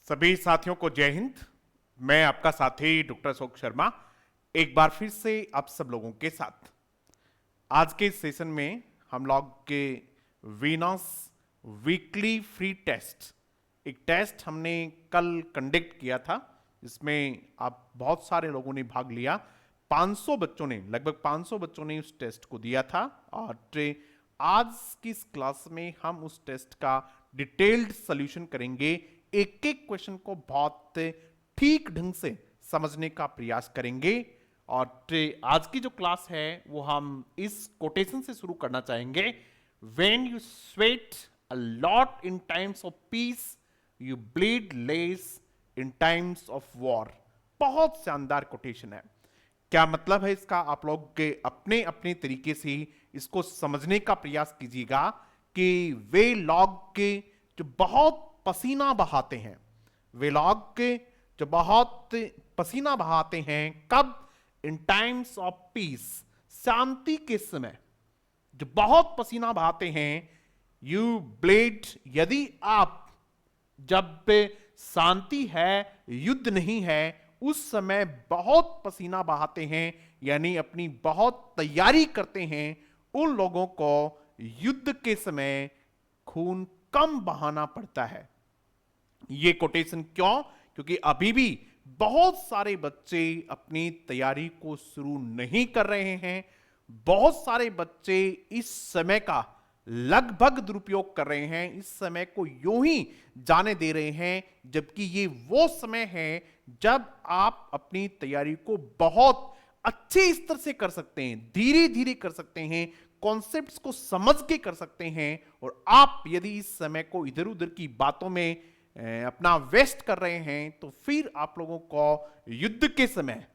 सभी साथियों को जय हिंद। मैं आपका साथी डॉक्टर अशोक शर्मा एक बार फिर से आप सब लोगों के साथ। आज के सेशन में हम लोग के वीनस वीकली फ्री टेस्ट, एक टेस्ट हमने कल कंडक्ट किया था, जिसमें आप बहुत सारे लोगों ने भाग लिया। 500 बच्चों ने, लगभग 500 बच्चों ने उस टेस्ट को दिया था। और आज की इस क्लास में हम उस टेस्ट का डिटेल्ड सॉल्यूशन करेंगे। एक एक क्वेश्चन को बहुत ठीक ढंग से समझने का प्रयास करेंगे। और आज की जो क्लास है वो हम इस कोटेशन से शुरू करना चाहेंगे। When you sweat a lot in times of peace, you bleed less in times of war। बहुत शानदार कोटेशन है। क्या मतलब है इसका, आप लोग के अपने अपने तरीके से इसको समझने का प्रयास कीजिएगा कि वे लोग के जो बहुत पसीना बहाते हैं, वे लोग के जो बहुत पसीना बहाते हैं, कब? इन टाइम्स ऑफ पीस, शांति के समय जो बहुत पसीना बहाते हैं। यू ब्लेड, यदि आप, जब शांति है, युद्ध नहीं है, उस समय बहुत पसीना बहाते हैं, यानी अपनी बहुत तैयारी करते हैं। उन लोगों को युद्ध के समय खून कम बहाना पड़ता है। ये कोटेशन क्यों? क्योंकि अभी भी बहुत सारे बच्चे अपनी तैयारी को शुरू नहीं कर रहे हैं। बहुत सारे बच्चे इस समय का लगभग दुरुपयोग कर रहे हैं, इस समय को यूं ही जाने दे रहे हैं, जबकि ये वो समय है जब आप अपनी तैयारी को बहुत अच्छे स्तर से कर सकते हैं, धीरे धीरे कर सकते हैं, कॉन्सेप्ट्स को समझ के कर सकते हैं। और आप यदि इस समय को इधर उधर की बातों में अपना वेस्ट कर रहे हैं, तो फिर आप लोगों को युद्ध के समय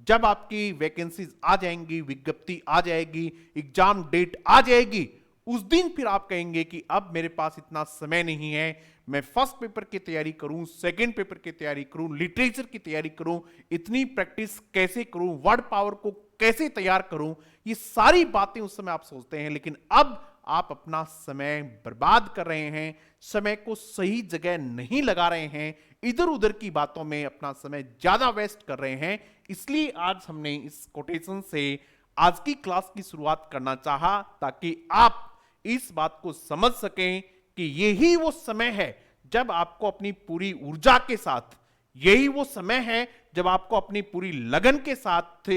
जब आपकी वैकेंसीज आ जाएंगी, विज्ञप्ति आ जाएगी, एग्जाम डेट आ जाएगी, उस दिन फिर आप कहेंगे कि अब मेरे पास इतना समय नहीं है, मैं फर्स्ट पेपर की तैयारी करूं, सेकंड पेपर की तैयारी करूं, लिटरेचर की तैयारी करूं, इतनी प्रैक्टिस कैसे करूं, वर्ड पावर को कैसे तैयार करूं। ये सारी बातें उस समय आप सोचते हैं, लेकिन अब आप अपना समय बर्बाद कर रहे हैं, समय को सही जगह नहीं लगा रहे हैं, इधर उधर की बातों में अपना समय ज्यादा वेस्ट कर रहे हैं। इसलिए आज हमने इस कोटेशन से आज की क्लास की शुरुआत करना चाहा, ताकि आप इस बात को समझ सकें कि यही वो समय है जब आपको अपनी पूरी ऊर्जा के साथ, यही वो समय है जब आपको अपनी पूरी लगन के साथ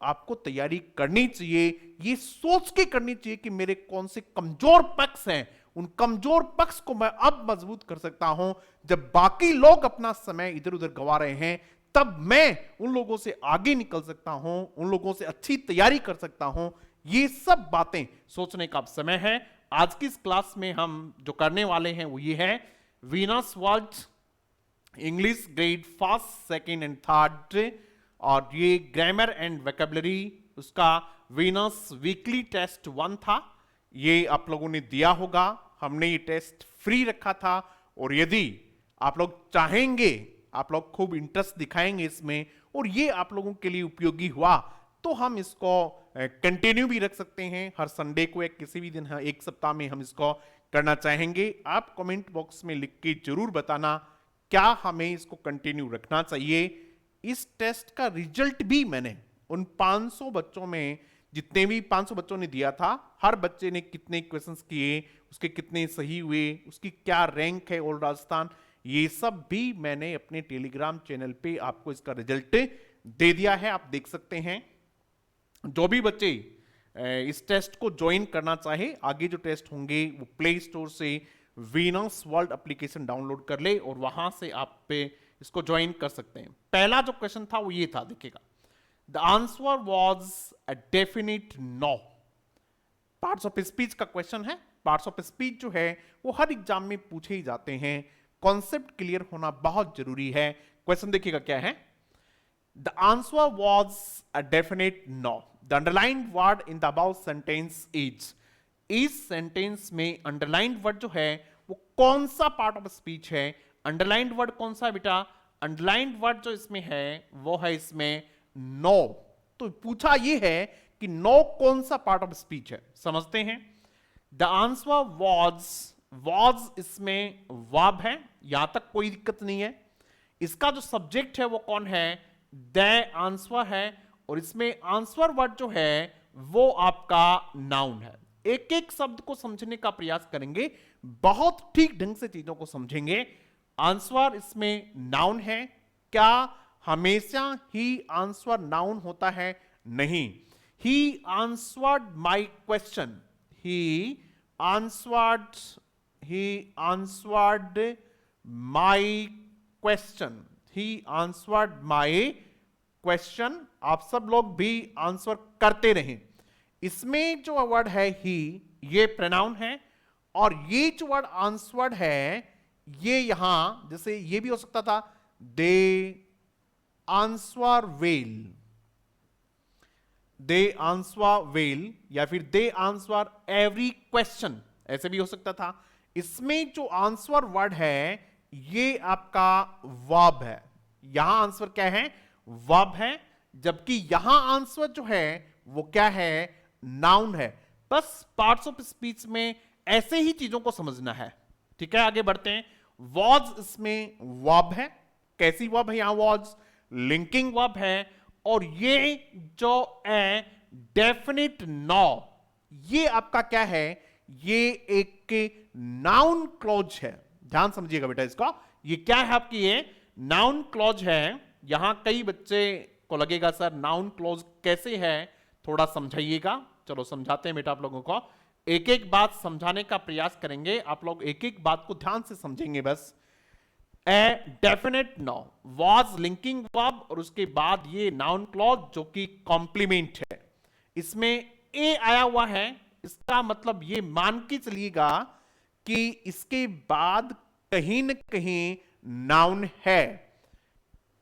आपको तैयारी करनी चाहिए। ये सोच के करनी चाहिए कि मेरे कौन से कमजोर पक्ष हैं, उन कमजोर पक्ष को मैं अब मजबूत कर सकता हूं। जब बाकी लोग अपना समय इधर उधर गंवा रहे हैं, तब मैं उन लोगों से आगे निकल सकता हूं, उन लोगों से अच्छी तैयारी कर सकता हूं। ये सब बातें सोचने का समय है। आज की इस क्लास में हम जो करने वाले हैं वो ये है, Venus word English grade first, second and third, और ये ग्रामर एंड वोकैबुलरी, उसका वीनस वीकली टेस्ट 1 था। ये आप लोगों ने दिया होगा, हमने ये टेस्ट फ्री रखा था। और यदि आप लोग चाहेंगे, आप लोग खूब इंटरेस्ट दिखाएंगे इसमें, और ये आप लोगों के लिए उपयोगी हुआ, तो हम इसको कंटिन्यू भी रख सकते हैं। हर संडे को एक किसी भी दिन, एक सप्ताह में हम इसको करना चाहेंगे। आप कमेंट बॉक्स में लिख के जरूर बताना क्या हमें इसको कंटिन्यू रखना चाहिए। इस टेस्ट का रिजल्ट भी मैंने उन 500 बच्चों में, जितने भी 500 बच्चों ने दिया था, हर बच्चे ने कितने क्वेश्चंस किए, उसके कितने सही हुए, उसकी क्या रैंक है ऑल राजस्थान, ये सब भी मैंने अपने टेलीग्राम चैनल पे आपको इसका रिजल्ट दे दिया है, आप देख सकते हैं। जो भी बच्चे इस टेस्ट को ज्वाइन करना चाहे, आगे जो टेस्ट होंगे वो प्ले स्टोर से वीनस वर्ल्ड एप्लीकेशन डाउनलोड कर ले और वहां से आप पे इसको ज्वाइन कर सकते हैं। पहला जो क्वेश्चन था वो ये था, देखिएगा, the answer was a definite no. Parts of speech का क्वेश्चन है। पार्ट्स ऑफ स्पीच जो है वो हर एग्जाम में पूछे ही जाते हैं, कॉन्सेप्ट क्लियर होना बहुत जरूरी है। क्वेश्चन देखिएगा क्या है, the answer was a definite no. The underlined word in the about sentence is. इस सेंटेंस में अंडरलाइंड वर्ड जो है वो कौन सा पार्ट ऑफ स्पीच है? अंडरलाइंड वर्ड कौन सा है बेटा? अंडरलाइंड वर्ड जो इसमें है वो है इसमें नो। तो पूछा ये है कि नो कौन सा पार्ट ऑफ स्पीच है, समझते हैं। द आंसर वॉज, वॉज इसमें वर्ब है, यहां तक कोई दिक्कत नहीं है। इसका जो सब्जेक्ट है वो कौन है, द आंसर है, और इसमें आंसर वर्ड जो है वो आपका नाउन है। एक एक शब्द को समझने का प्रयास करेंगे, बहुत ठीक ढंग से चीजों को समझेंगे। आंसर इसमें नाउन है। क्या हमेशा ही आंसर नाउन होता है? नहीं। He answered my question, he answered my question, he answered my question. आप सब लोग भी आंसर करते रहें। इसमें जो वर्ड है ही, ये प्रोनाउन है, और ये जो वर्ड आंसर्ड है ये यहां, जैसे ये भी हो सकता था दे आंसर वेल, दे आंसर वेल, या फिर दे आंसर एवरी क्वेश्चन, ऐसे भी हो सकता था। इसमें जो आंसर वर्ड है ये आपका वर्ब है। यहां आंसर क्या है? वर्ब है, जबकि यहां आंसर जो है वो क्या है? नाउन है। बस पार्ट्स ऑफ स्पीच में ऐसे ही चीजों को समझना है। ठीक है, आगे बढ़ते हैं। वॉज इसमें वर्ब है। कैसी वर्ब है? यहां वॉज लिंकिंग वर्ब है, और ये जो है डेफिनिट नो, ये आपका क्या है? ये एक नाउन क्लॉज है। ध्यान समझिएगा बेटा इसका, ये क्या है आपकी? ये नाउन क्लॉज है। यहां कई बच्चे को लगेगा सर नाउन क्लॉज कैसे है, थोड़ा समझाइएगा। चलो समझाते हैं बेटा आप लोगों को, एक एक बात समझाने का प्रयास करेंगे। आप लोग एक एक बात को ध्यान से समझेंगे बस। A definite no, was linking verb, और उसके बाद ये नाउन क्लॉज जो कि कॉम्प्लीमेंट है। इसमें ए आया हुआ है, इसका मतलब ये मान के चलिएगा कि इसके बाद कहीं न कहीं नाउन है।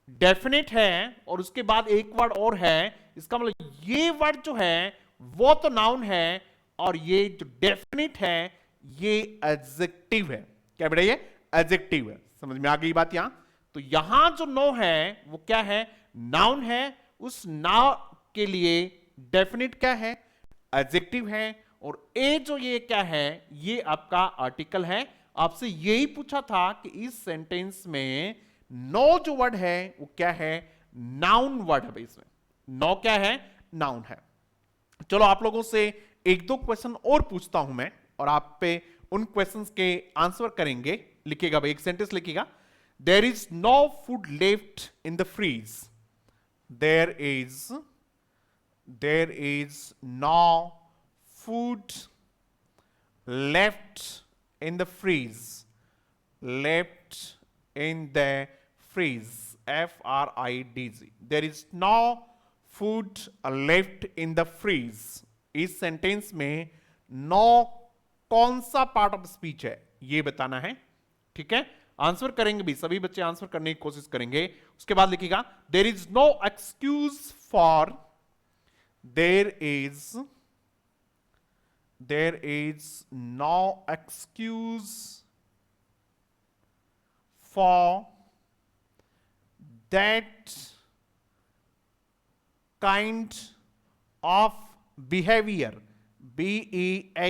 डेफिनेट है और उसके बाद एक वर्ड और है, इसका मतलब ये वर्ड जो है वो तो नाउन है, और ये जो डेफिनेट है ये एडजेक्टिव है। क्या बेटा? ये एडजेक्टिव है। समझ में आ गई बात? यहां तो यहां जो नो है वो क्या है? नाउन है। उस नाउन के लिए डेफिनेट क्या है? एडजेक्टिव है। और ए जो ये क्या है? ये आपका आर्टिकल है। आपसे यही पूछा था कि इस सेंटेंस में नो जो वर्ड है वो क्या है? नाउन वर्ड है। इसमें नो क्या है? नाउन है। चलो आप लोगों से एक दो क्वेश्चन और पूछता हूं मैं, और आप पे उन क्वेश्चंस के आंसर करेंगे। लिखिएगा भाई, एक सेंटेंस लिखिएगा। There is no food left in the fridge. There is no food left in the fridge. Left in the fridge, FRIDZ। There is no food left in the fridge. इस sentence में no कौन सा part of speech है ये बताना है। ठीक है, आंसर करेंगे भी, सभी बच्चे आंसर करने की कोशिश करेंगे। उसके बाद लिखिएगा there is no excuse for, there is no excuse for that kind of behaviour, BEHAVIOUR।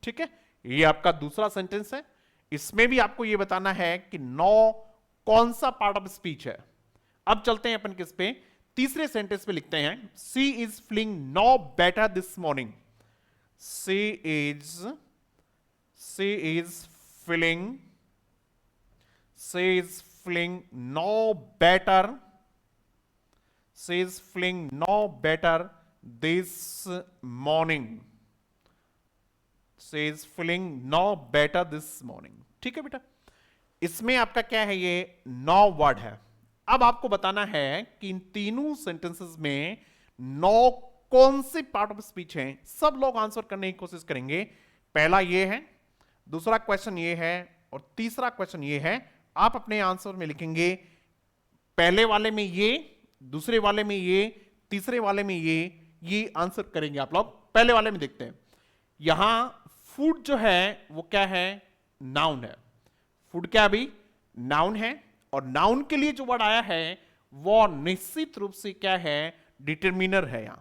ठीक है, ये आपका दूसरा सेंटेंस है। इसमें भी आपको ये बताना है कि नो कौन सा पार्ट ऑफ स्पीच है। अब चलते हैं अपन किस पे? तीसरे सेंटेंस पे लिखते हैं she is feeling no better this morning. She is feeling no better. She is feeling no better this morning. She is feeling no better this morning. ठीक है बेटा, इसमें आपका क्या है? ये नो वर्ड है। अब आपको बताना है कि इन तीनों सेंटेंसेस में नो कौन से पार्ट ऑफ स्पीच है। सब लोग आंसर करने की कोशिश करेंगे। पहला ये है, दूसरा क्वेश्चन ये है, और तीसरा क्वेश्चन ये है। आप अपने आंसर में लिखेंगे पहले वाले में ये, दूसरे वाले में ये, तीसरे वाले में ये आंसर करेंगे आप लोग। पहले वाले में देखते हैं। यहां फूड जो है वो क्या है? नाउन है। फूड क्या अभी? नाउन है। और नाउन के लिए जो वर्ड आया है वो निश्चित रूप से क्या है? डिटरमिनर है। यहां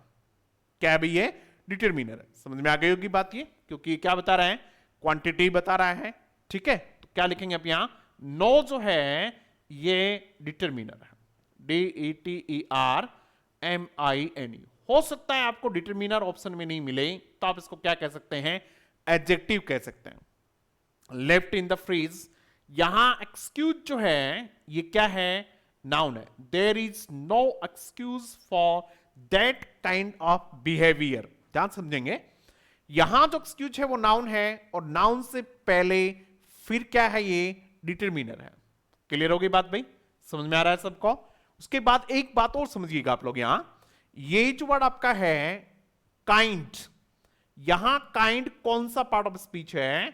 क्या है? ये डिटरमिनर है। समझ में आ गई होगी बात ये, क्योंकि क्या बता रहा है? क्वांटिटी बता रहा है। ठीक है, तो तो क्या लिखेंगे आप यहां, नो जो है ये डिटरमिनर है, DETERMINE। हो सकता है आपको डिटरमिनर ऑप्शन में नहीं मिले तो आप इसको क्या कह सकते हैं, एडजेक्टिव कह सकते हैं। लेफ्ट इन द फ्रीज, यहां एक्सक्यूज जो है ये क्या है, नाउन है। There is no excuse for that kind of behaviour, ध्यान समझेंगे, यहां जो एक्सक्यूज है वो नाउन है और नाउन से पहले फिर क्या है, ये डिटरमिनर है। क्लियर हो गई बात भाई, समझ में आ रहा है सबको। उसके बाद एक बात और समझिएगा आप लोग, यहां ये जो वर्ड आपका है काइंड, यहां काइंड कौन सा पार्ट ऑफ स्पीच है,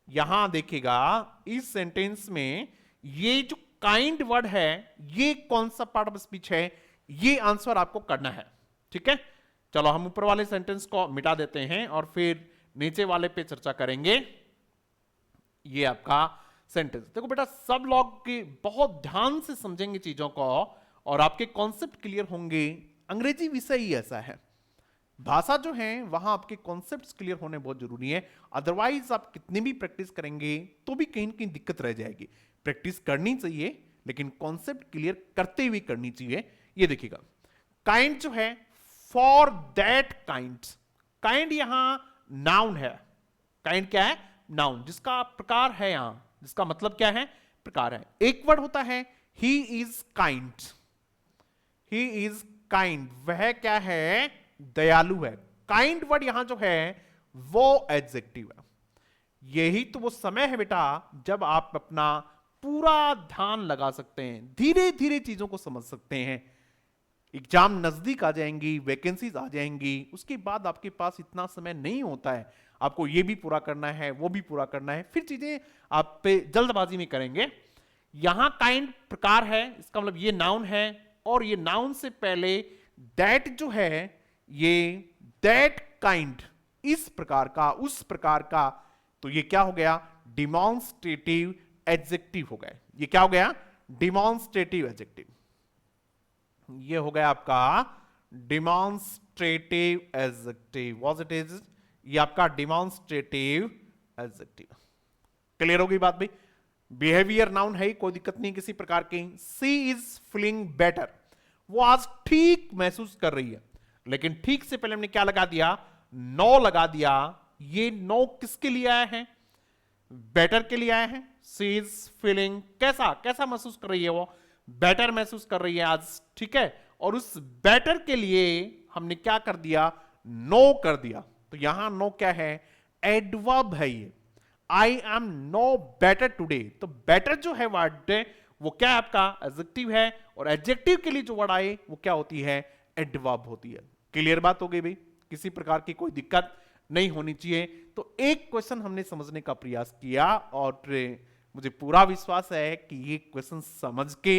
यहां देखिएगा इस सेंटेंस में ये जो काइंड वर्ड है ये कौन सा पार्ट ऑफ स्पीच है, ये आंसर आपको करना है। ठीक है, चलो हम ऊपर वाले सेंटेंस को मिटा देते हैं और फिर नीचे वाले पे चर्चा करेंगे। ये आपका सेंटेंस देखो बेटा, सब लोग की बहुत ध्यान से समझेंगे चीजों को और आपके कॉन्सेप्ट क्लियर होंगे। अंग्रेजी विषय ही ऐसा है, भाषा जो है वहां आपके कॉन्सेप्ट्स क्लियर होने बहुत जरूरी है, अदरवाइज आप कितनी भी प्रैक्टिस करेंगे तो भी कहीं ना कहीं दिक्कत रह जाएगी। प्रैक्टिस करनी चाहिए लेकिन कॉन्सेप्ट क्लियर करते हुए करनी चाहिए। ये देखिएगा, काइंड जो है फॉर दैट काइंड, काइंड यहां नाउन है। काइंड क्या है, नाउन, जिसका प्रकार है यहां, जिसका मतलब क्या है, प्रकार है। एक वर्ड होता है he is kind, he is kind, वह क्या है, दयालु है। काइंड वर्ड यहां जो है वो एडजेक्टिव है। यही तो वो समय है बेटा जब आप अपना पूरा ध्यान लगा सकते हैं, धीरे धीरे चीजों को समझ सकते हैं। एग्जाम नजदीक आ जाएंगी, वैकेंसीज आ जाएंगी, उसके बाद आपके पास इतना समय नहीं होता है, आपको ये भी पूरा करना है, वो भी पूरा करना है, फिर चीजें आप पे जल्दबाजी में करेंगे। यहां काइंड प्रकार है, इसका मतलब ये नाउन है और ये नाउन से पहले दैट जो है ये दैट काइंड, इस प्रकार का, उस प्रकार का, तो ये क्या हो गया, डिमॉन्स्ट्रेटिव एडजेक्टिव हो गया। ये क्या हो गया, डिमॉन्स्ट्रेटिव एडजेक्टिव। ये हो गया आपका demonstrative adjective, what it is, ये आपका डिमॉन्स्ट्रेटिव एडजेक्टिव। क्लियर हो गई बात भाई। बिहेवियर नाउन है, कोई दिक्कत नहीं किसी प्रकार की। सी इज फीलिंग बेटर, वो आज ठीक महसूस कर रही है, लेकिन ठीक से पहले हमने क्या लगा दिया, नो लगा दिया। ये नो किसके लिए आया है, बेटर के लिए आया है। सी इज फीलिंग, कैसा कैसा महसूस कर रही है, वो बेटर महसूस कर रही है आज, ठीक है। और उस बेटर के लिए हमने क्या कर दिया, नो कर दिया। तो यहां नो क्या है, एडवर्ब है ये, I am no better today. तो बेटर जो है वर्ड वो क्या है आपका, एडजेक्टिव है, और एडजेक्टिव के लिए जो वर्ड आए वो क्या होती है, एडवर्ब होती है। क्लियर बात हो गई भाई, किसी प्रकार की कोई दिक्कत नहीं होनी चाहिए। तो एक क्वेश्चन हमने समझने का प्रयास किया और मुझे पूरा विश्वास है कि ये क्वेश्चन समझ के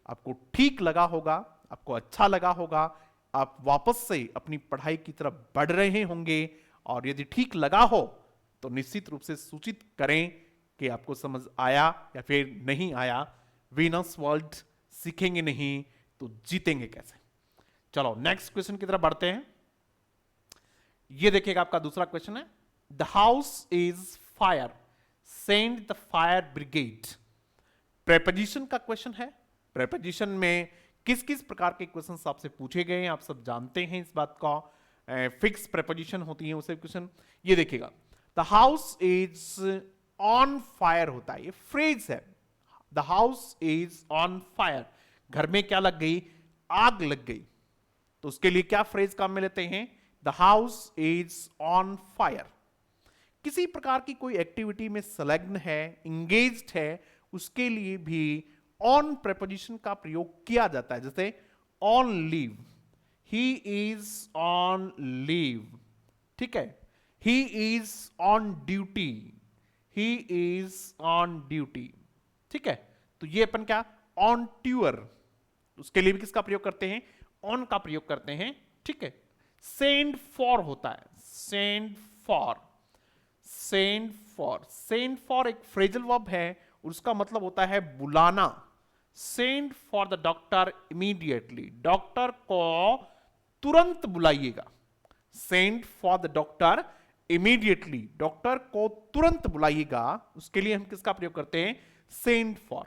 आपको ठीक लगा होगा, आपको अच्छा लगा होगा, आप वापस से अपनी पढ़ाई की तरफ बढ़ रहे होंगे। और यदि ठीक लगा हो तो निश्चित रूप से सूचित करें कि आपको समझ आया या फिर नहीं आया। वीनस वर्ल्ड सीखेंगे नहीं तो जीतेंगे कैसे। चलो नेक्स्ट क्वेश्चन की तरफ बढ़ते हैं। ये देखिएगा आपका दूसरा क्वेश्चन है, the house is fire, send the fire brigade. Preposition का क्वेश्चन है। प्रेपोजिशन में किस किस प्रकार के क्वेश्चन आपसे पूछे गए हैं आप सब जानते हैं इस बात का। फिक्स प्रेपोजिशन होती है उसे क्वेश्चन। ये देखिएगा, the house is on fire होता है, ये फ्रेज है। The house is on fire, घर में क्या लग गई, आग लग गई। तो उसके लिए क्या फ्रेज काम में लेते हैं, the house is on fire. किसी प्रकार की कोई एक्टिविटी में संलग्न है, इंगेज्ड है, उसके लिए भी ऑन प्रेपोजिशन का प्रयोग किया जाता है। जैसे on leave, he is on leave, ठीक है। He is on duty, he is on duty, ठीक है। तो ये अपन क्या, ऑन ट्यूअर, उसके लिए भी किसका प्रयोग करते हैं, ऑन का प्रयोग करते हैं, ठीक है। सेंड फॉर होता है, send for, send for, send for एक फ्रेजल वर्ब है, उसका मतलब होता है बुलाना। Send for the doctor immediately, doctor को तुरंत बुलाइएगा। Send for the doctor immediately doctor को तुरंत बुलाइएगा, उसके लिए हम किसका प्रयोग करते हैं? Send for.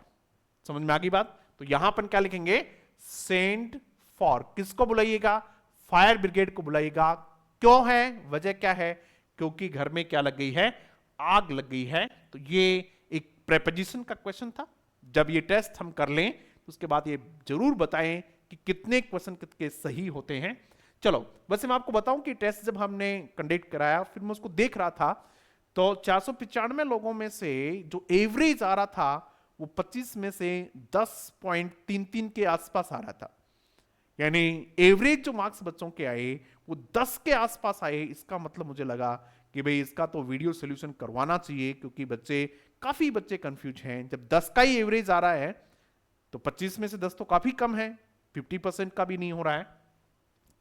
समझ में आ गई बात? तो यहां पर क्या लिखेंगे? Send for. किसको बुलाइएगा? फायर ब्रिगेड को बुलाइएगा। क्यों है? वजह क्या है? क्योंकि घर में क्या लग गई है? आग लग गई है। तो ये एक प्रेपोजिशन का क्वेश्चन था। जब ये टेस्ट हम कर लें तो उसके बाद ये जरूर बताएं कि कितने क्वेश्चन कितने सही होते हैं। चलो बस मैं आपको बताऊं कि टेस्ट जब हमने कंडक्ट कराया, फिर मैं उसको देख रहा था, तो 495 लोगों में से जो एवरेज आ रहा था वो 25 में से 10.33 के आसपास आ रहा था। यानी एवरेज जो मार्क्स बच्चों के आए वो 10 के आसपास आए। इसका मतलब मुझे लगा कि भाई इसका तो वीडियो सॉल्यूशन करवाना चाहिए, क्योंकि काफी बच्चे कंफ्यूज हैं। जब 10 का ही एवरेज आ रहा है तो 25 में से 10 तो काफी कम है, 50% का भी नहीं हो रहा है।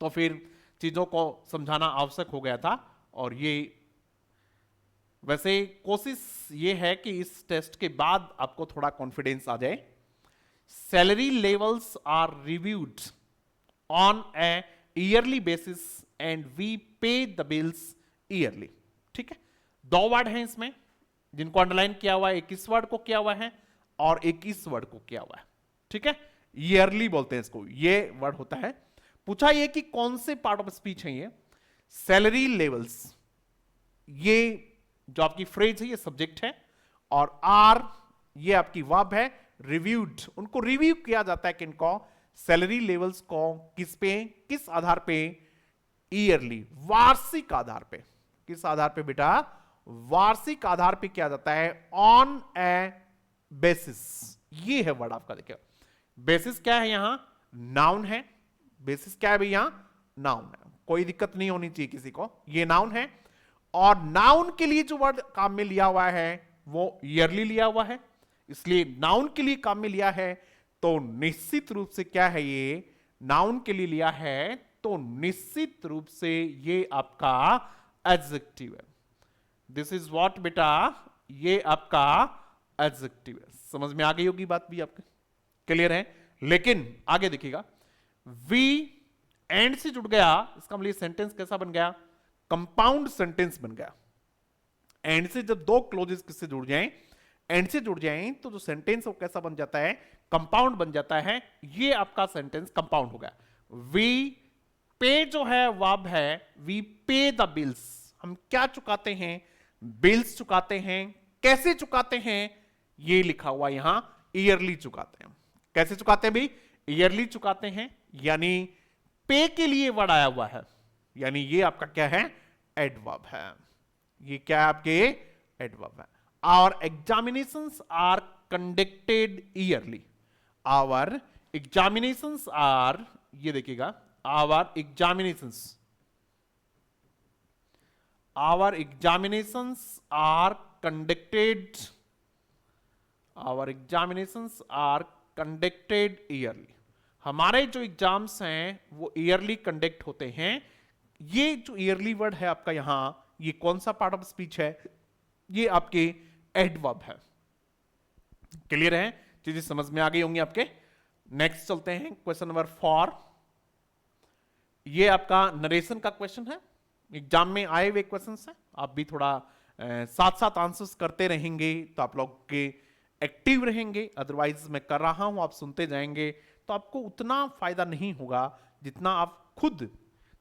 तो फिर चीजों को समझाना आवश्यक हो गया था। और ये वैसे कोशिश ये है कि इस टेस्ट के बाद आपको थोड़ा कॉन्फिडेंस आ जाए। Salary levels are reviewed on a yearly basis and we pay the bills yearly. ठीक है, 2 वर्ड हैं इसमें जिनको अंडरलाइन किया हुआ है। 21 वर्ड को किया हुआ है और 21 वर्ड को किया हुआ है। ठीक है, ईयरली बोलते हैं इसको, ये वर्ड होता है। पूछा ये कि कौन से पार्ट ऑफ स्पीच है ये? सैलरी लेवल्स, ये जो आपकी फ्रेज है ये सब्जेक्ट है, और आर ये आपकी वर्ब है। रिव्यूड, उनको रिव्यू किया जाता है किनको? सैलरी लेवल्स को। किस पे? किस आधार पे? ईयरली, वार्षिक आधार पे। किस आधार पे बेटा? वार्षिक आधार पे किया जाता है, ऑन ए बेसिस। ये है वर्ड आपका, देखिए बेसिस क्या है यहां? नाउन है। बेसिस क्या है भैया? नाउन है। कोई दिक्कत नहीं होनी चाहिए किसी को, ये नाउन है। और नाउन के लिए जो वर्ड काम में लिया हुआ है वो ईयरली लिया हुआ है, इसलिए नाउन के लिए काम में लिया है। तो निश्चित रूप से क्या है ये? नाउन के लिए लिया है, तो निश्चित रूप से ये आपका एडजेक्टिव है। दिस इज व्हाट बेटा? ये आपका एडजेक्टिव है। समझ में आ गई होगी बात भी आपके? क्लियर है? लेकिन आगे देखिएगा, वी एंड से जुड़ गया, इसका मतलब सेंटेंस कैसा बन गया? कंपाउंड सेंटेंस बन गया। एंड से जब 2 क्लोजेस किससे जुड़ जाएं, एंड से जुड़ जाएं, तो जो सेंटेंस वो कैसा बन जाता है? कंपाउंड बन जाता है। ये आपका सेंटेंस कंपाउंड हो गया। वी पे जो है वर्ब है, वी पे द बिल्स। हम क्या चुकाते हैं? बिल्स चुकाते हैं। कैसे चुकाते हैं? ये लिखा हुआ यहां, ईयरली चुकाते हैं। कैसे चुकाते हैं भाई? ईयरली चुकाते हैं। यानी पे के लिए वर्ड आया हुआ है, यानी ये आपका क्या है? एडवर्ब है। ये क्या है आपके? एडवर्ब है। Our examinations are conducted yearly. Our examinations are, ये देखिएगा, our examinations are conducted, our examinations are conducted yearly. हमारे जो एग्जाम्स हैं वो ईयरली कंडक्ट होते हैं। ये जो ईयरली वर्ड है आपका यहां, ये कौन सा पार्ट ऑफ स्पीच है? ये आपके एडवर्ब है। क्लियर है? चीजें समझ में आ गई होंगी आपके। नेक्स्ट चलते हैं, क्वेश्चन नंबर 4। ये आपका नरेशन का क्वेश्चन है, एग्जाम में आए हुए क्वेश्चन है। आप भी थोड़ा साथ साथ आंसर्स करते रहेंगे तो आप लोग के एक्टिव रहेंगे। अदरवाइज मैं कर रहा हूं, आप सुनते जाएंगे तो आपको उतना फायदा नहीं होगा जितना आप खुद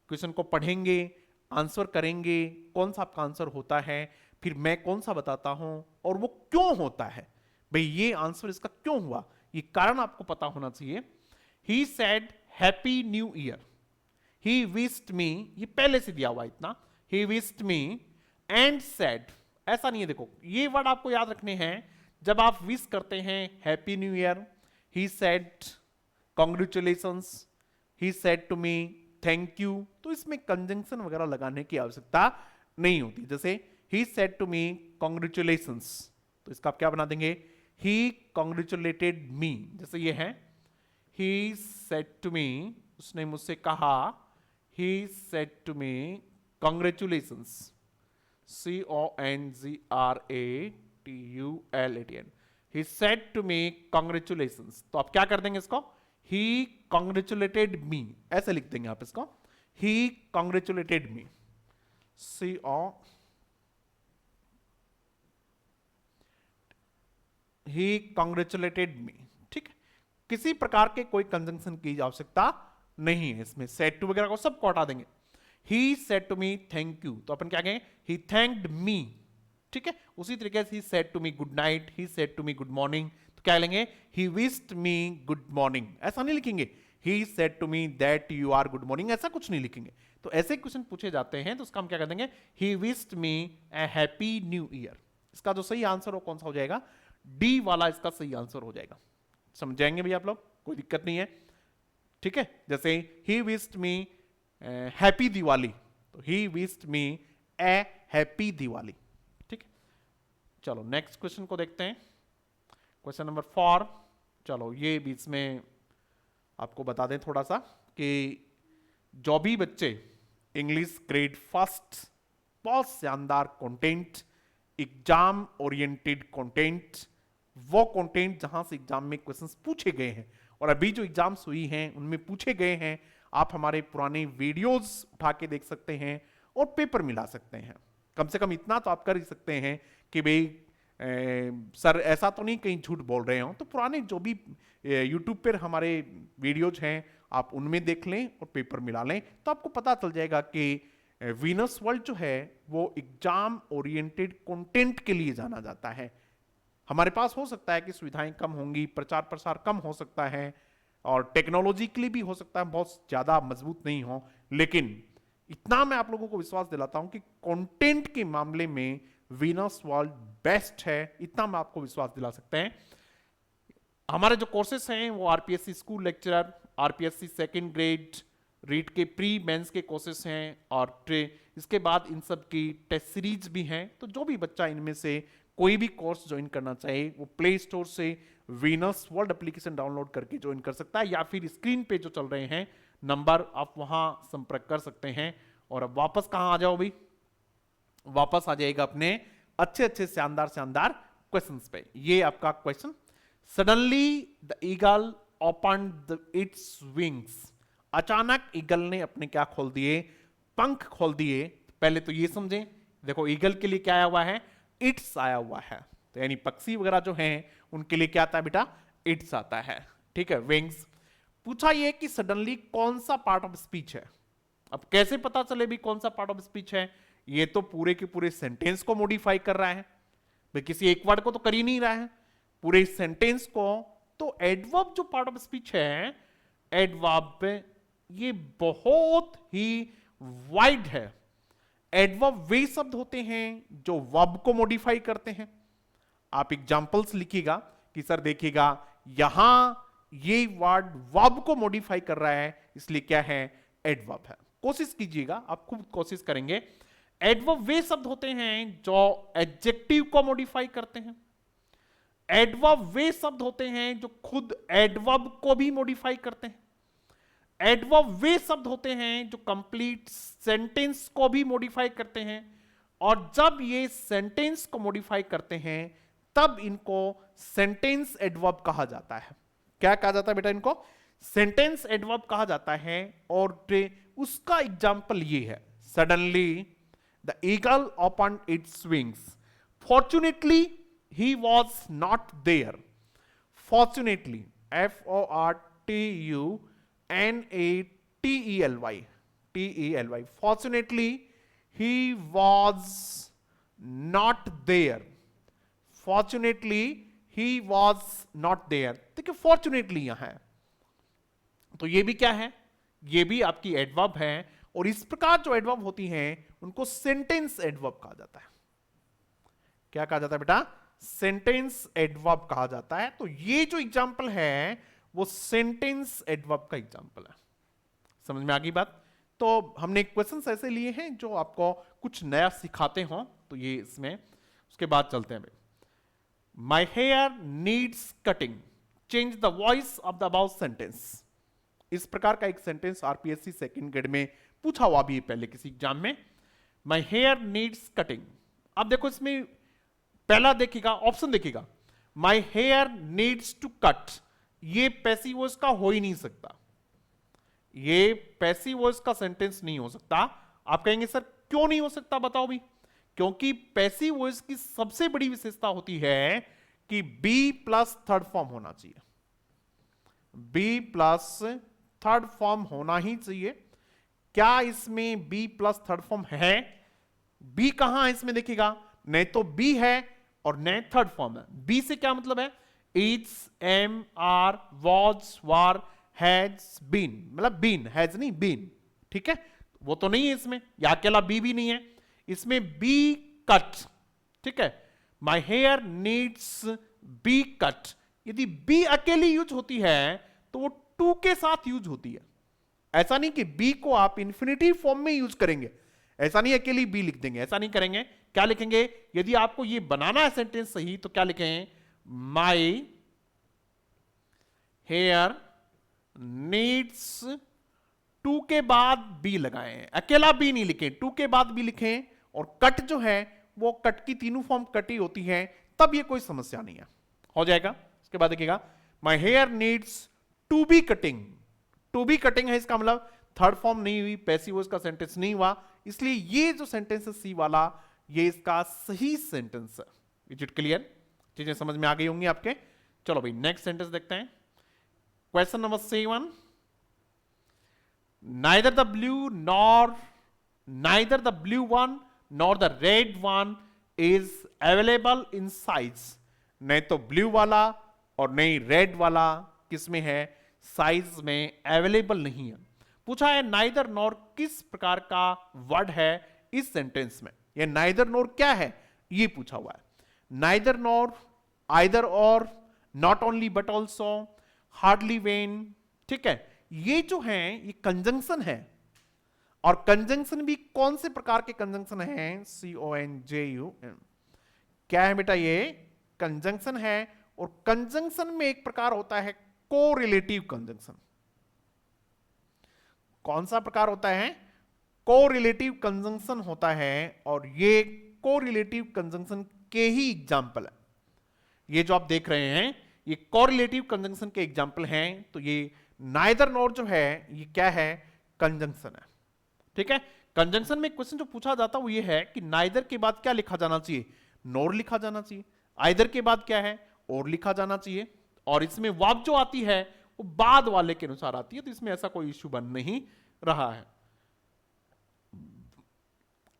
क्वेश्चन को पढ़ेंगे, आंसर करेंगे, कौन सा आपका आंसर होता है, फिर मैं कौन सा बताता हूं और वो क्यों होता है। भाई ये आंसर इसका क्यों हुआ, ये कारण आपको पता होना चाहिए। He said happy new year, he wished मी, ये पहले से दिया हुआ इतना, ही विश्ड मी एंड सेड। ऐसा नहीं है, देखो ये वर्ड आपको याद रखने हैं। जब आप विश करते हैं happy new year, he said congratulations, he said to me thank you, तो इसमें कंजंक्शन वगैरह लगाने की आवश्यकता नहीं होती। जैसे he said to me congratulations, तो इसका आप क्या बना देंगे? He congratulated me. जैसे ये है, ही सेड टू मी, उसने मुझसे कहा, he said to me congratulations, CONGRATULATN, he said to me congratulations। तो आप क्या कर देंगे इसको? he congratulated me, ऐसे लिख देंगे आप इसको, he congratulated me, CO he congratulated me, ठीक है, किसी प्रकार के कोई कंजंक्शन की आवश्यकता नहीं है इसमें, सेड टू वगैरह को सबको हटा देंगे। He said to me thank you, तो अपन क्या कहेंगे, ही थैंक्ड मी, ठीक है। उसी तरीके से he said to me good night, he said to me good morning, तो क्या लेंगे, he wished me good morning, ऐसा नहीं लिखेंगे he said to me that you are good morning, ऐसा कुछ नहीं लिखेंगे। तो ऐसे क्वेश्चन पूछे जाते हैं तो उसका हम क्या कर देंगे, ही wished me a happy new year. इसका जो सही आंसर हो कौन सा हो जाएगा, डी वाला इसका सही आंसर हो जाएगा। समझ जाएंगे भैया आप लोग, कोई दिक्कत नहीं है, ठीक है। जैसे he wished me happy Diwali, तो he wished me a happy Diwali, ठीक है। चलो नेक्स्ट क्वेश्चन को देखते हैं, क्वेश्चन नंबर 4। चलो ये बीच में आपको बता दें थोड़ा सा कि जो भी बच्चे इंग्लिश ग्रेड फर्स्ट बहुत शानदार कंटेंट, एग्जाम ओरिएंटेड कंटेंट, वो कंटेंट जहां से एग्जाम में क्वेश्चंस पूछे गए हैं और अभी जो एग्जाम्स हुई हैं उनमें पूछे गए हैं, आप हमारे पुराने वीडियोस उठा के देख सकते हैं और पेपर मिला सकते हैं। कम से कम इतना तो आप कर ही सकते हैं कि भाई सर ऐसा तो नहीं कहीं झूठ बोल रहे हो, तो पुराने जो भी यूट्यूब पर हमारे वीडियोज हैं आप उनमें देख लें और पेपर मिला लें, तो आपको पता चल जाएगा कि वीनस वर्ल्ड जो है वो एग्जाम ओरिएंटेड कंटेंट के लिए जाना जाता है। हमारे पास हो सकता है कि सुविधाएं कम होंगी, प्रचार प्रसार कम हो सकता है और टेक्नोलॉजिकली भी हो सकता है बहुत ज्यादा मजबूत नहीं हो, लेकिन इतना मैं आप लोगों को विश्वास दिलाता हूं कि कंटेंट के मामले में वीनस वर्ल्ड बेस्ट है, इतना मैं आपको विश्वास दिला सकते हैं। हमारे जो कोर्सेस हैं वो RPSC school lecturer, RPSC second grade REET के प्री मेंस के कोर्सेस हैं और इसके बाद इन सब की टेस्ट सीरीज भी हैं। तो जो भी बच्चा इनमें से कोई भी कोर्स ज्वाइन करना चाहे वो प्ले स्टोर से वीनस वर्ल्ड एप्लीकेशन डाउनलोड करके ज्वाइन कर सकता है, या फिर स्क्रीन पे जो चल रहे हैं नंबर आप वहां संपर्क कर सकते हैं। और अब वापस कहां आ जाओ भाई, वापस आ जाएगा अपने अच्छे अच्छे शानदार शानदार क्वेश्चंस पे। ये आपका question, suddenly the eagle opened its wings, अचानक ईगल ने अपने क्या खोल दिए, पंख खोल दिए। पहले तो ये समझें, देखो ईगल के लिए क्या आया हुआ है, इट्स आया हुआ है, तो यानी पक्षी वगैरह जो हैं उनके लिए क्या आता है बेटा, इट्स आता है, ठीक है, विंग्स। पूछा ये कि सडनली कौन सा पार्ट ऑफ स्पीच है। अब कैसे पता चले भी कौन सा पार्ट ऑफ स्पीच है, ये तो पूरे के पूरे सेंटेंस को मॉडिफाई कर रहा है भाई, किसी एक वर्ड को तो कर ही नहीं रहा है, पूरे सेंटेंस को। तो एडवर्ब जो पार्ट ऑफ स्पीच है, एडवर्ब ये बहुत ही वाइड है। एडवर्ब वे शब्द होते हैं जो वर्ब को मॉडिफाई करते हैं। आप एग्जांपल्स लिखिएगा कि सर देखिएगा यहां ये वर्ड वर्ब को मॉडिफाई कर रहा है, इसलिए क्या है, एडवर्ब है। कोशिश कीजिएगा, आप खूब कोशिश करेंगे। एडवर्ब वे शब्द होते हैं जो एडजेक्टिव को मॉडिफाई करते हैं। एडवर्ब वे शब्द होते हैं जो खुद एडवर्ब को भी मॉडिफाई करते हैं। एडवर्ब वे शब्द होते हैं जो कंप्लीट सेंटेंस को भी मॉडिफाई करते हैं, और जब ये सेंटेंस को मॉडिफाई करते हैं तब इनको सेंटेंस एडवर्ब कहा जाता है। क्या कहा जाता है बेटा, इनको सेंटेंस एडवर्ब कहा जाता है। और उसका एग्जांपल ये है, suddenly the eagle opened its wings, fortunately he was not there. Fortunately, FORTUNATELY, fortunately he was not there, fortunately he was not there। देखिए fortunately यहां है, तो ये भी क्या है, ये भी आपकी एडवर्ब है। और इस प्रकार जो एडवर्ब होती हैं उनको सेंटेंस एडवर्ब कहा जाता है। क्या कहा जाता है बेटा, सेंटेंस एडवर्ब कहा जाता है। तो ये जो एग्जांपल है वो सेंटेंस एडवर्ब का एग्जांपल है। समझ में आ गई बात। तो हमने क्वेश्चंस ऐसे लिए हैं जो आपको कुछ नया सिखाते हो, तो ये इसमें, उसके बाद चलते हैं। My hair needs cutting, change the voice of the about sentence. इस प्रकार का एक सेंटेंस आरपीएससी सेकंड ग्रेड में पूछा हुआ भी है पहले किसी एग्जाम में। My hair needs cutting. अब देखो इसमें पहला देखिएगा, ऑप्शन देखिएगा, my hair needs to cut, ये पैसिव वॉइस का हो ही नहीं सकता, ये पैसिव वॉइस का सेंटेंस नहीं हो सकता। आप कहेंगे सर क्यों नहीं हो सकता, बताओ भी। क्योंकि पैसिव वॉइस की सबसे बड़ी विशेषता होती है कि बी प्लस थर्ड फॉर्म होना चाहिए, बी प्लस थर्ड फॉर्म होना ही चाहिए। क्या इसमें बी प्लस थर्ड फॉर्म है? बी कहां है इसमें देखिएगा, नहीं तो बी है और नहीं थर्ड फॉर्म है। बी से क्या मतलब है? It's, am, are, was, were, has, been, मतलब बीन, हैज नहीं बीन, ठीक है, वो तो नहीं है इसमें, या अकेला बी भी नहीं है इसमें। बी कट, ठीक है, my hair needs be cut, यदि बी अकेली यूज होती है तो वो टू के साथ यूज होती है। ऐसा नहीं कि बी को आप इंफिनिटिव फॉर्म में यूज करेंगे, ऐसा नहीं अकेली बी लिख देंगे, ऐसा नहीं करेंगे। क्या लिखेंगे? यदि आपको ये बनाना है सेंटेंस सही तो क्या लिखें? माई हेयर नीड्स, टू के बाद बी लगाएं, अकेला बी नहीं लिखें, टू के बाद बी लिखें। और कट जो है वो कट की तीनों फॉर्म कटी होती है, तब ये कोई समस्या नहीं है, हो जाएगा। इसके बाद देखिएगा, my hair needs to be cutting, to be cutting है, इसका मतलब थर्ड फॉर्म नहीं हुई, पैसिव वॉइस का सेंटेंस नहीं हुआ, इसलिए ये जो सेंटेंस है सी वाला, ये इसका सही सेंटेंस है। Is it clear? चीजें समझ में आ गई होंगी आपके। चलो भाई नेक्स्ट सेंटेंस देखते हैं। Question number 7, neither the blue one nor the red one is available in size, नहीं तो ब्लू वाला और नहीं रेड वाला किसमें है? साइज में अवेलेबल नहीं है। पूछा है नाइदर नॉर किस प्रकार का वर्ड है इस सेंटेंस में। ये नाइदर नॉर क्या है ये पूछा हुआ है। नाइदर नॉर, आइदर और, not only but also, hardly when, ठीक है, ये जो है ये कंजंक्शन है। और कंजंक्शन भी कौन से प्रकार के कंजंक्शन हैं? CONJUN, क्या है बेटा? ये कंजंक्शन है। और कंजंक्शन में एक प्रकार होता है कोरिलेटिव कंजंक्शन। कौन सा प्रकार होता है? कोरिलेटिव कंजंक्शन होता है। और ये कोरिलेटिव कंजंक्शन के ही एग्जाम्पल है। ये जो आप देख रहे हैं ये कोरिलेटिव कंजंक्शन के एग्जाम्पल हैं। तो ये नाइदर नॉर जो है ये क्या है? कंजंक्शन है, ठीक है। कंजंक्शन में क्वेश्चन जो पूछा जाता है वो ये है कि नाइदर के बाद क्या लिखा जाना चाहिए? नॉर लिखा जाना चाहिए। आइदर के बाद क्या है? और लिखा जाना चाहिए। और इसमें वर्ब जो आती है वो बाद वाले के अनुसार आती है, तो इसमें ऐसा कोई इश्यू बन नहीं रहा है।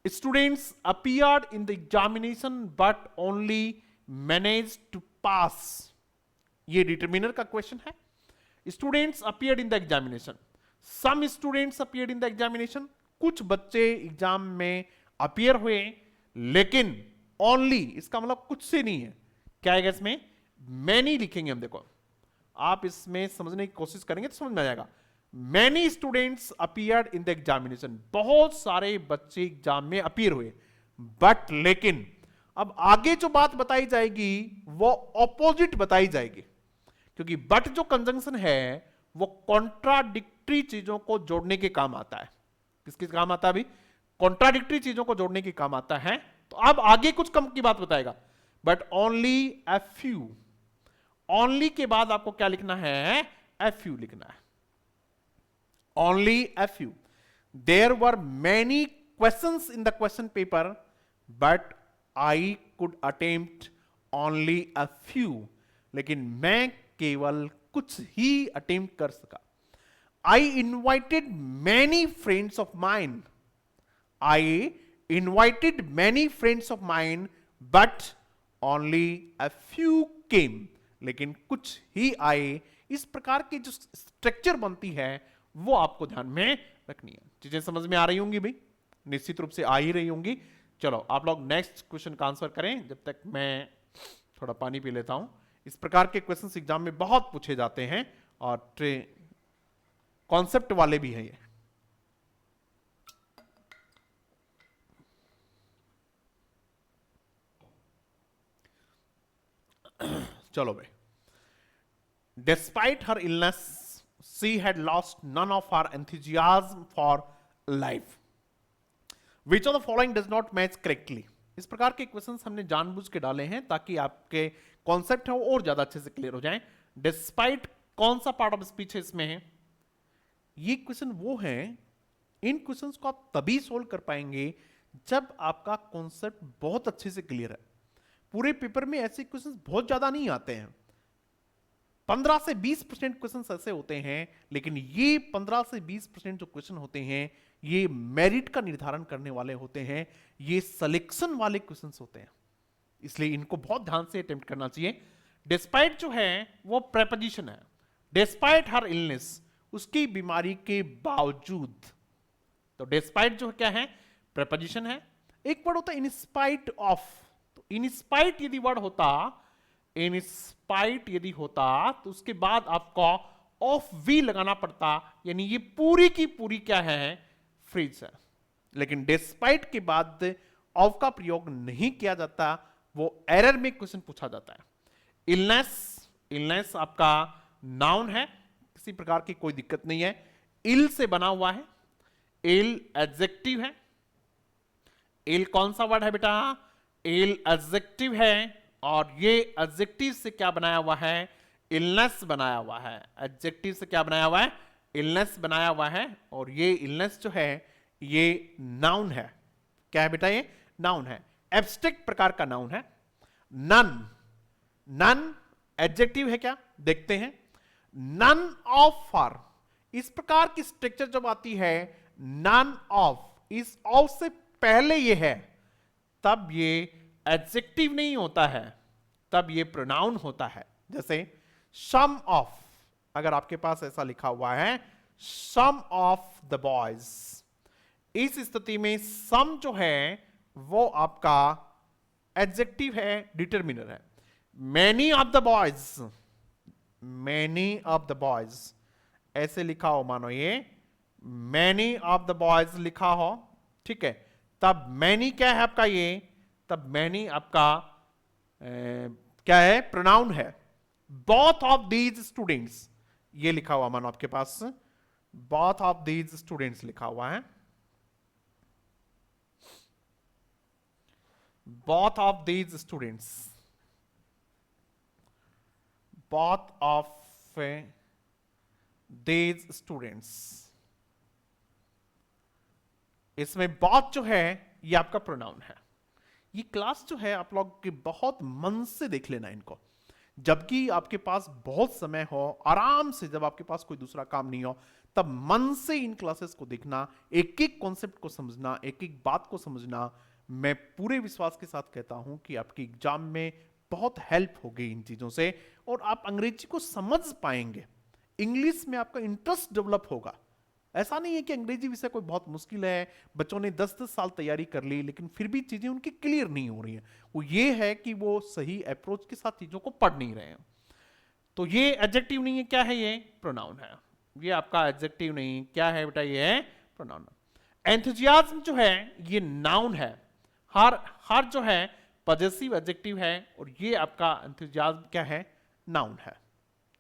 Students appeared in the examination but only manage to pass, ये डिटरमिनर का क्वेश्चन है। Students appeared in the examination, some students appeared in the examination, कुछ बच्चे एग्जाम में अपीयर हुए, लेकिन ओनली, इसका मतलब कुछ से नहीं है। क्या है इसमें? मैनी लिखेंगे हम। देखो आप इसमें समझने की कोशिश करेंगे तो समझ में आ जाएगा। Many students appeared in the examination, बहुत सारे बच्चे एग्जाम में अपीयर हुए, बट लेकिन, अब आगे जो बात बताई जाएगी वो ऑपोजिट बताई जाएगी, क्योंकि बट जो कंजंक्शन है वो कॉन्ट्राडिक्टरी चीजों को जोड़ने के काम आता है। किसके काम आता है? अभी कॉन्ट्राडिक्टरी चीजों को जोड़ने के काम आता है। तो अब आगे कुछ कम की बात बताएगा, but only a few, only के बाद आपको क्या लिखना है? अ फ्यू लिखना है। Only a few. There were many questions in the question paper but I could attempt only a few, लेकिन मैं केवल कुछ ही अटेम्प्ट कर सका। I invited many friends of mine, I invited many friends of mine but only a few came, लेकिन कुछ ही आए। इस प्रकार की जो स्ट्रक्चर बनती है वो आपको ध्यान में रखनी है। चीजें समझ में आ रही होंगी भाई? निश्चित रूप से आ ही रही होंगी। चलो आप लोग नेक्स्ट क्वेश्चन का आंसर करें, जब तक मैं थोड़ा पानी पी लेता हूं। इस प्रकार के क्वेश्चंस एग्जाम में बहुत पूछे जाते हैं और कॉन्सेप्ट वाले भी हैं ये। चलो भाई, despite her illness she had lost none of her enthusiasm for life, which of the following does not match correctly. इस प्रकार के क्वेश्चंस हमने जानबूझ के डाले हैं ताकि आपके कॉन्सेप्ट है वो और ज्यादा अच्छे से क्लियर हो जाए। डिस्पाइट कौन सा पार्ट ऑफ स्पीच है इसमें है? ये क्वेश्चन वो है, इन क्वेश्चंस को आप तभी सोल्व कर पाएंगे जब आपका कॉन्सेप्ट बहुत अच्छे से क्लियर है। पूरे पेपर में ऐसे क्वेश्चंस बहुत ज्यादा नहीं आते हैं, 15 से 20% क्वेश्चंस ऐसे होते हैं, लेकिन ये 15 से 20% जो क्वेश्चन होते हैं ये मेरिट का निर्धारण करने वाले होते हैं, ये सिलेक्शन वाले क्वेश्चंस होते हैं, इसलिए इनको बहुत ध्यान से अटेम्प्ट करना चाहिए। डिस्पाइट जो है वो प्रेपोजिशन है, डिस्पाइट हर इलनेस, उसकी बीमारी के बावजूद, तो डिस्पाइट जो क्या है प्रेपोजिशन है। एक वर्ड होता है इंस्पाइट ऑफ, तो इंस्पाइट यदि वर्ड होता, इंस्पाइट यदि होता तो उसके बाद आपको ऑफ वी लगाना पड़ता, यानी ये पूरी की पूरी क्या है फ्रेज है, लेकिन डिस्पाइट के बाद ऑफ का प्रयोग नहीं किया जाता, वो एरर में क्वेश्चन पूछा जाता है। इलनेस, इलनेस आपका नाउन है, किसी प्रकार की कोई दिक्कत नहीं है, इल से बना हुआ है, इल एडजेक्टिव है, इल कौन सा वर्ड है बेटा, इल एडजेक्टिव है, और ये एडजेक्टिव से क्या बनाया हुआ है, इलनेस बनाया हुआ है, एडजेक्टिव से क्या बनाया हुआ है, इलनेस बनाया हुआ है, और ये इलनेस जो है ये नाउन है, क्या है बेटा ये नाउन है, एब्स्ट्रैक्ट प्रकार का नाउन है। नन, नन एडजेक्टिव है क्या, देखते हैं, नन ऑफ फॉर, इस प्रकार की स्ट्रक्चर जब आती है नन ऑफ, इस ऑफ से पहले ये है तब ये एडजेक्टिव नहीं होता है, तब ये प्रोनाउन होता है। जैसे सम ऑफ, अगर आपके पास ऐसा लिखा हुआ है सम ऑफ द बॉयज, इस स्थिति में सम जो है वो आपका एडजेक्टिव है, डिटरमिनर है। Many of the boys, many of the boys ऐसे लिखा हो, मानो ये मैनी ऑफ द बॉयज लिखा हो, ठीक है, तब मैनी क्या है आपका ये, तब मैनी आपका क्या है प्रोनाउन है। बोथ ऑफ दीज स्टूडेंट्स ये लिखा हुआ, मानो आपके पास बोथ ऑफ दीज स्टूडेंट्स लिखा हुआ है, both of these students, both of these students, इसमें both जो है ये आपका प्रोनाउन है। ये क्लास जो है आप लोग के बहुत मन से देख लेना इनको, जबकि आपके पास बहुत समय हो, आराम से, जब आपके पास कोई दूसरा काम नहीं हो, तब मन से इन क्लासेस को देखना, एक एक कॉन्सेप्ट को समझना, एक एक बात को समझना। मैं पूरे विश्वास के साथ कहता हूं कि आपकी एग्जाम में बहुत हेल्प होगी इन चीजों से, और आप अंग्रेजी को समझ पाएंगे, इंग्लिश में आपका इंटरेस्ट डेवलप होगा। ऐसा नहीं है कि अंग्रेजी विषय कोई बहुत मुश्किल है, बच्चों ने 10-10 साल तैयारी कर ली लेकिन फिर भी चीजें उनकी क्लियर नहीं हो रही हैं, वो ये है कि वो सही अप्रोच के साथ चीजों को पढ़ नहीं रहे हैं। तो ये एडजेक्टिव नहीं है, क्या है ये प्रोनाउन है, ये आपका एडजेक्टिव नहीं, क्या है बेटा ये है प्रोनाउन। एंथुजियाज्म जो है ये नाउन है, हर जो है पॉजेसिव एडजेक्टिव है, और ये आपका एंथुजियाज्म क्या है नाउन है,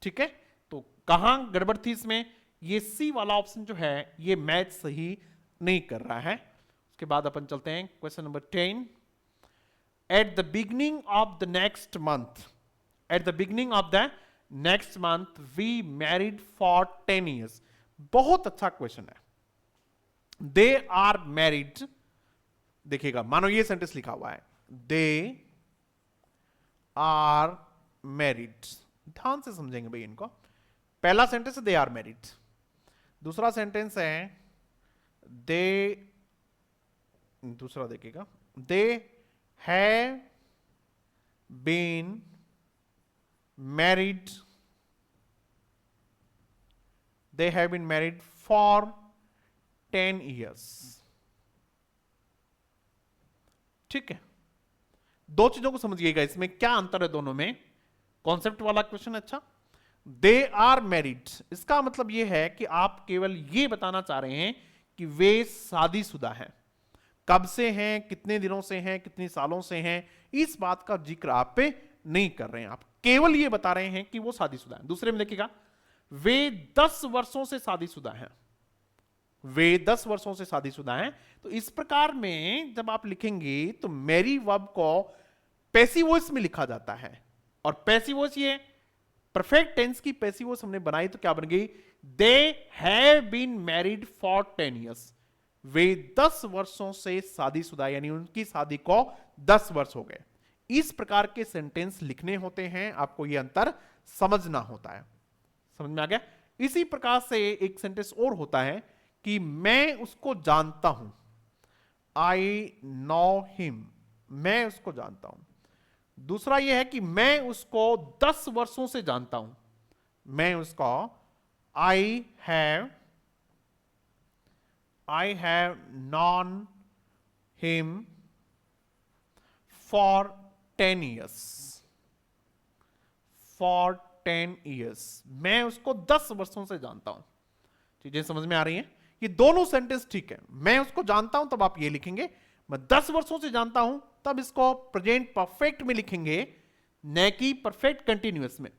ठीक है। तो कहां गड़बड़ थी इसमें, ये सी वाला ऑप्शन जो है ये मैच सही नहीं कर रहा है। उसके बाद अपन चलते हैं question number 10। At the beginning of the next month, at the beginning of the next month we married for 10 years, बहुत अच्छा क्वेश्चन है। दे आर मैरिड, देखिएगा, मानो ये सेंटेंस लिखा हुआ है, दे आर मैरिड, ध्यान से समझेंगे भाई इनको। पहला सेंटेंस है दे आर मैरिड, दूसरा सेंटेंस है दे, दूसरा देखिएगा, they have been married, they have been married for 10 years, ठीक है। दो चीजों को समझिएगा, इसमें क्या अंतर है दोनों में, कॉन्सेप्ट वाला क्वेश्चन। अच्छा, दे आर मैरिड, इसका मतलब यह है कि आप केवल यह बताना चाह रहे हैं कि वे शादीशुदा हैं, कब से हैं, कितने दिनों से हैं, कितने सालों से हैं, इस बात का जिक्र आप पे नहीं कर रहे हैं, आप केवल यह बता रहे हैं कि वो शादीशुदा हैं। दूसरे में देखिएगा, वे 10 वर्षों से शादीशुदा हैं, वे 10 वर्षों से शादीशुदा हैं। तो इस प्रकार में जब आप लिखेंगे तो मैरी वर्ब को पैसिव वॉइस में लिखा जाता है, और पैसिव वॉइस ये परफेक्ट टेंस की पैसिव वॉइस हमने बनाई तो क्या बन गई, they have been married for 10 years, वे 10 वर्षों से शादीशुदा, यानी उनकी शादी को 10 वर्ष हो गए। इस प्रकार के सेंटेंस लिखने होते हैं, आपको ये अंतर समझना होता है। समझ में आ गया? इसी प्रकार से एक सेंटेंस और होता है कि मैं उसको जानता हूं, आई नो हिम, मैं उसको जानता हूं। दूसरा यह है कि मैं उसको 10 वर्षों से जानता हूं, मैं उसको I have non him for 10 years, for 10 years, मैं उसको 10 वर्षों से जानता हूं। चीजें समझ में आ रही हैं? ये दोनों सेंटेंस ठीक है। मैं उसको जानता हूं तब आप ये लिखेंगे, मैं 10 वर्षों से जानता हूं तब इसको प्रेजेंट परफेक्ट में लिखेंगे, न कि परफेक्ट कंटिन्यूअस में।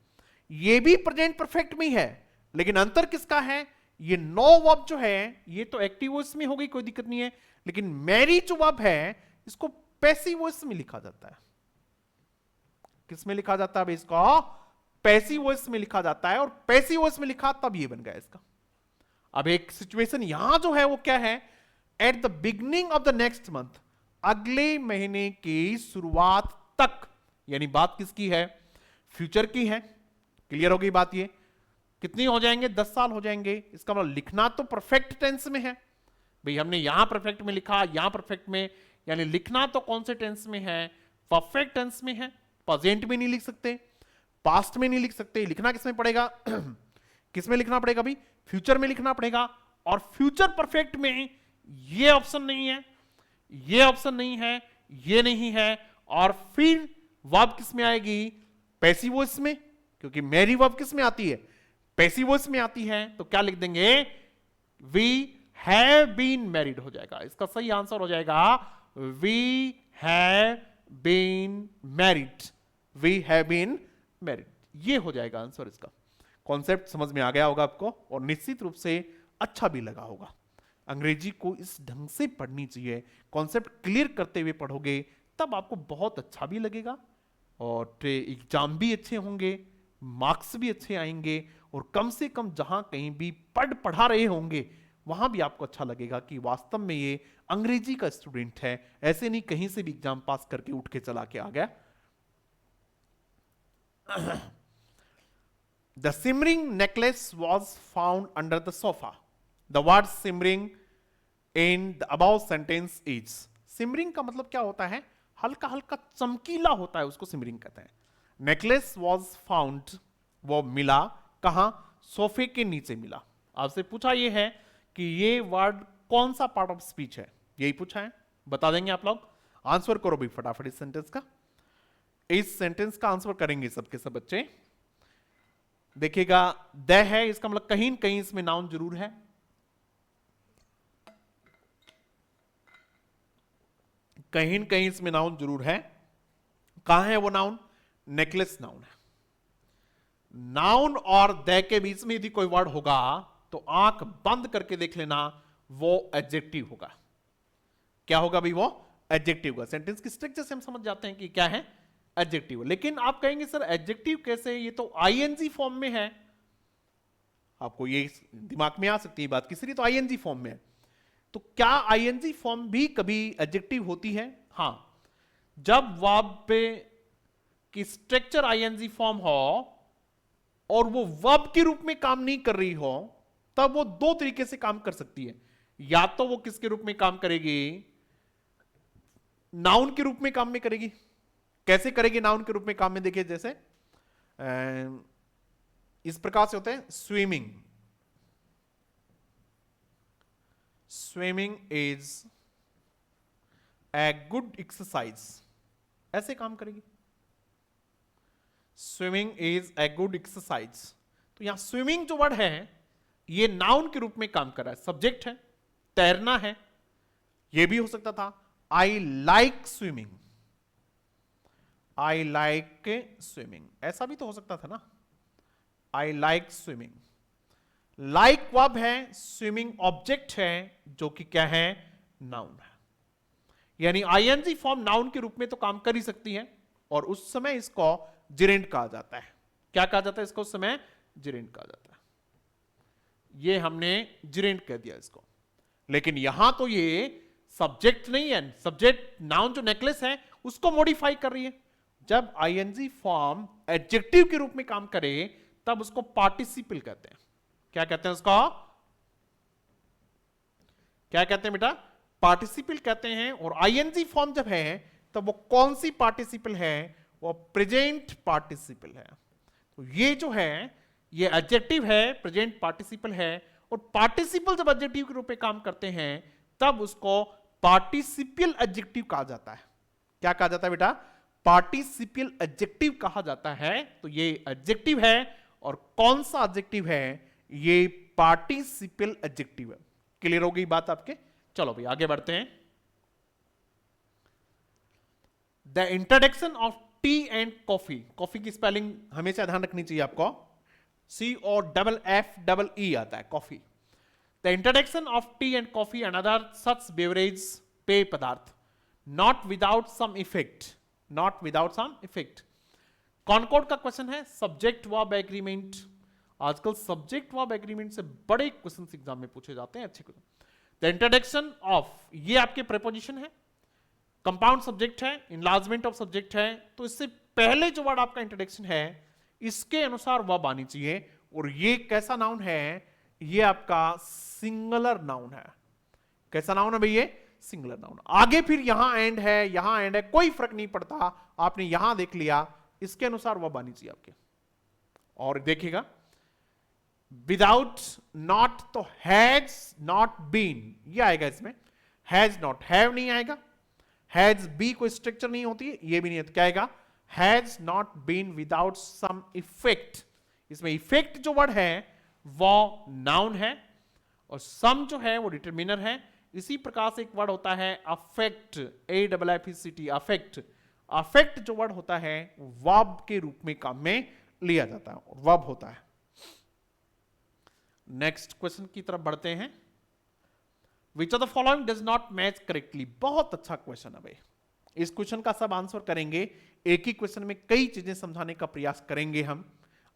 ये भी प्रेजेंट परफेक्ट में ही है, लेकिन अंतर किसका है? ये नो वर्ब जो है ये तो एक्टिव वॉइस में हो गई, कोई दिक्कत नहीं है, लेकिन मैरी जो वर्ब है इसको पैसिव वॉइस में लिखा जाता है। किस में लिखा जाता है? इसको पैसिव वॉइस में लिखा जाता है, और पैसिव वॉइस में लिखा तब ये बन गया इसका। अब एक सिचुएशन यहां जो है वो क्या है? Eight the beginning of the next month, अगले महीने की शुरुआत तक, यानी बात किसकी है? फ्यूचर की है। क्लियर हो गई बात? ये कितनी हो जाएंगे? 10 साल हो जाएंगे। इसका मतलब लिखना तो परफेक्ट टेंस में है भाई, हमने यहां परफेक्ट में लिखा, यहां परफेक्ट में, यानी लिखना तो कौन से टेंस में है? परफेक्ट टेंस में है। प्रेजेंट में नहीं लिख सकते, पास्ट में नहीं लिख सकते। लिखना किसमें पड़ेगा? किसमें लिखना पड़ेगा भाई? फ्यूचर में लिखना पड़ेगा। और फ्यूचर परफेक्ट में ये ऑप्शन नहीं है, ये ऑप्शन नहीं है, ये नहीं है, और फिर वर्ब किस में आएगी? पैसिव वॉइस में, क्योंकि मैरी वर्ब किस में आती है? पैसिव वॉइस में आती है। तो क्या लिख देंगे? वी हैव बीन मैरिड हो जाएगा। इसका सही आंसर हो जाएगा we have been married, we have been married. ये हो जाएगा आंसर। इसका कॉन्सेप्ट समझ में आ गया होगा आपको, और निश्चित रूप से अच्छा भी लगा होगा। अंग्रेजी को इस ढंग से पढ़नी चाहिए, कॉन्सेप्ट क्लियर करते हुए पढ़ोगे तब आपको बहुत अच्छा भी लगेगा, और एग्जाम भी अच्छे होंगे, मार्क्स भी अच्छे आएंगे, और कम से कम जहां कहीं भी पढ़ा रहे होंगे वहां भी आपको अच्छा लगेगा कि वास्तव में ये अंग्रेजी का स्टूडेंट है, ऐसे नहीं कहीं से भी एग्जाम पास करके उठ के चला के आ गया। The shimmering necklace was found under the sofa. The word shimmering in the above sentence is, shimmering का मतलब क्या होता है? हल्का हल्का चमकीला होता है, उसको shimmering कहते हैं। नेकलेस was found, वो मिला कहां? सोफे के नीचे मिला। आपसे पूछा ये है कि ये वर्ड कौन सा पार्ट ऑफ स्पीच है, यही पूछा है। बता देंगे आप लोग? आंसर करो भी फटाफट इस सेंटेंस का। इस सेंटेंस का आंसर करेंगे सबके सब बच्चे। देखिएगा, द है, इसका मतलब कहीं कहीं इसमें नाउन जरूर है। कहीं कहीं इसमें नाउन जरूर है। कहां है वो नाउन? नेकलेस नाउन है। नाउन और द के बीच में यदि कोई वर्ड होगा तो आंख बंद करके देख लेना, वो एडजेक्टिव होगा। क्या होगा भाई? वो एडजेक्टिव होगा। सेंटेंस की स्ट्रक्चर से हम समझ जाते हैं कि क्या है? एडजेक्टिव। लेकिन आप कहेंगे सर एडजेक्टिव कैसे? ये तो आईएनजी फॉर्म में है। आपको ये दिमाग में आ सकती है बात कि सर ये तो आईएनजी फॉर्म में है। तो क्या आईएनजी फॉर्म भी कभी एडजेक्टिव होती है? हां, जब वर्ब पे की स्ट्रक्चर आईएनजी फॉर्म हो और वो वर्ब के रूप में काम नहीं कर रही हो, तब वो दो तरीके से काम कर सकती है। या तो वो किसके रूप में काम करेगी? नाउन के रूप में काम में करेगी। कैसे करेगी नाउन के रूप में काम में? देखिए, जैसे इस प्रकार से होते हैं, swimming, swimming is a good exercise, ऐसे काम करेगी। Swimming is a good exercise. तो यहां स्विमिंग जो वर्ड है ये नाउन के रूप में काम कर रहा है, सब्जेक्ट है, तैरना है। यह भी हो सकता था I like swimming, I like swimming, ऐसा भी तो हो सकता था ना। I like swimming, like verb है, स्विमिंग ऑब्जेक्ट है, जो कि क्या है? नाउन है। यानी आईएनजी फॉर्म नाउन के रूप में तो काम कर ही सकती है, और उस समय इसको जिरेंट कहा जाता है। क्या कहा जाता है इसको? उस समय जिरेंट कहा जाता है। ये हमने जिरेंट कह दिया इसको। लेकिन यहां तो ये सब्जेक्ट नहीं है, सब्जेक्ट नाउन जो नेकलेस है उसको मॉडिफाई कर रही है। जब आईएनजी फॉर्म एडजेक्टिव के रूप में काम करे तब उसको पार्टिसिपल कहते हैं। क्या कहते हैं उसको? क्या कहते हैं बेटा? पार्टिसिपल कहते हैं। और आईएनजी फॉर्म जब है तब वो कौन सी पार्टिसिपल है? वो प्रेजेंट पार्टिसिपल है। तो ये जो है ये एडजेक्टिव है, प्रेजेंट पार्टिसिपल है। और पार्टिसिपल जब एडजेक्टिव के रूप में काम करते हैं तब उसको पार्टिसिपियल एडजेक्टिव कहा जाता है। क्या कहा जाता है बेटा? पार्टिसिपियल एडजेक्टिव कहा जाता है। तो ये एडजेक्टिव है। और कौन सा एडजेक्टिव है? ये पार्टिसिपियल एडजेक्टिव है। क्लियर हो गई बात आपके? चलो भाई आगे बढ़ते हैं। The introduction of tea and coffee. Coffee की स्पेलिंग हमेशा ध्यान रखनी चाहिए आपको। COFFEE आता है coffee. The introduction of tea and coffee and other such beverage, पेय पदार्थ, not without some effect, not without some effect. Concord का क्वेश्चन है सब्जेक्ट वर्ब एग्रीमेंट। आजकल सब्जेक्ट वर्ब एग्रीमेंट से बड़े क्वेश्चन एग्जाम में पूछे जाते हैं, अच्छे क्वेश्चन। द इंट्रोडक्शन ऑफ, ये आपके प्रीपोजिशन है, कंपाउंड सब्जेक्ट है, इनलार्जमेंट ऑफ सब्जेक्ट है। तो इससे पहले जो वर्ड आपका इंट्रोडक्शन है इसके अनुसार वर्ब आनी चाहिए। और ये कैसा नाउन है? ये आपका सिंगुलर नाउन है। कैसा नाउन है भाई? ये सिंगुलर नाउन। आगे फिर यहां एंड है, यहां एंड है, कोई फर्क नहीं पड़ता। आपने यहां देख लिया, इसके अनुसार वर्ब आनी चाहिए आपके। और देखिएगा विदाउट नॉट तो हैज नॉट बीन ये आएगा इसमें। हैज नॉट, हैव नहीं आएगा। हैज बी कोई स्ट्रक्चर नहीं होती है, ये भी नहीं है। तो क्या आएगा? Has not been without some effect. इसमें इफेक्ट जो वर्ड है वो नाउन है और सम जो है वो डिटरमिनर है। इसी प्रकार से एक वर्ड होता है अफेक्ट, AFFECT, अफेक्ट। अफेक्ट जो वर्ड होता है वर्ब के रूप में काम में लिया जाता है और वर्ब होता है। नेक्स्ट क्वेश्चन की तरफ बढ़ते हैं। Which of the following does not match correctly? बहुत अच्छा क्वेश्चन है भाई। इस क्वेश्चन का सब आंसर करेंगे। एक ही क्वेश्चन में कई चीजें समझाने का प्रयास करेंगे हम।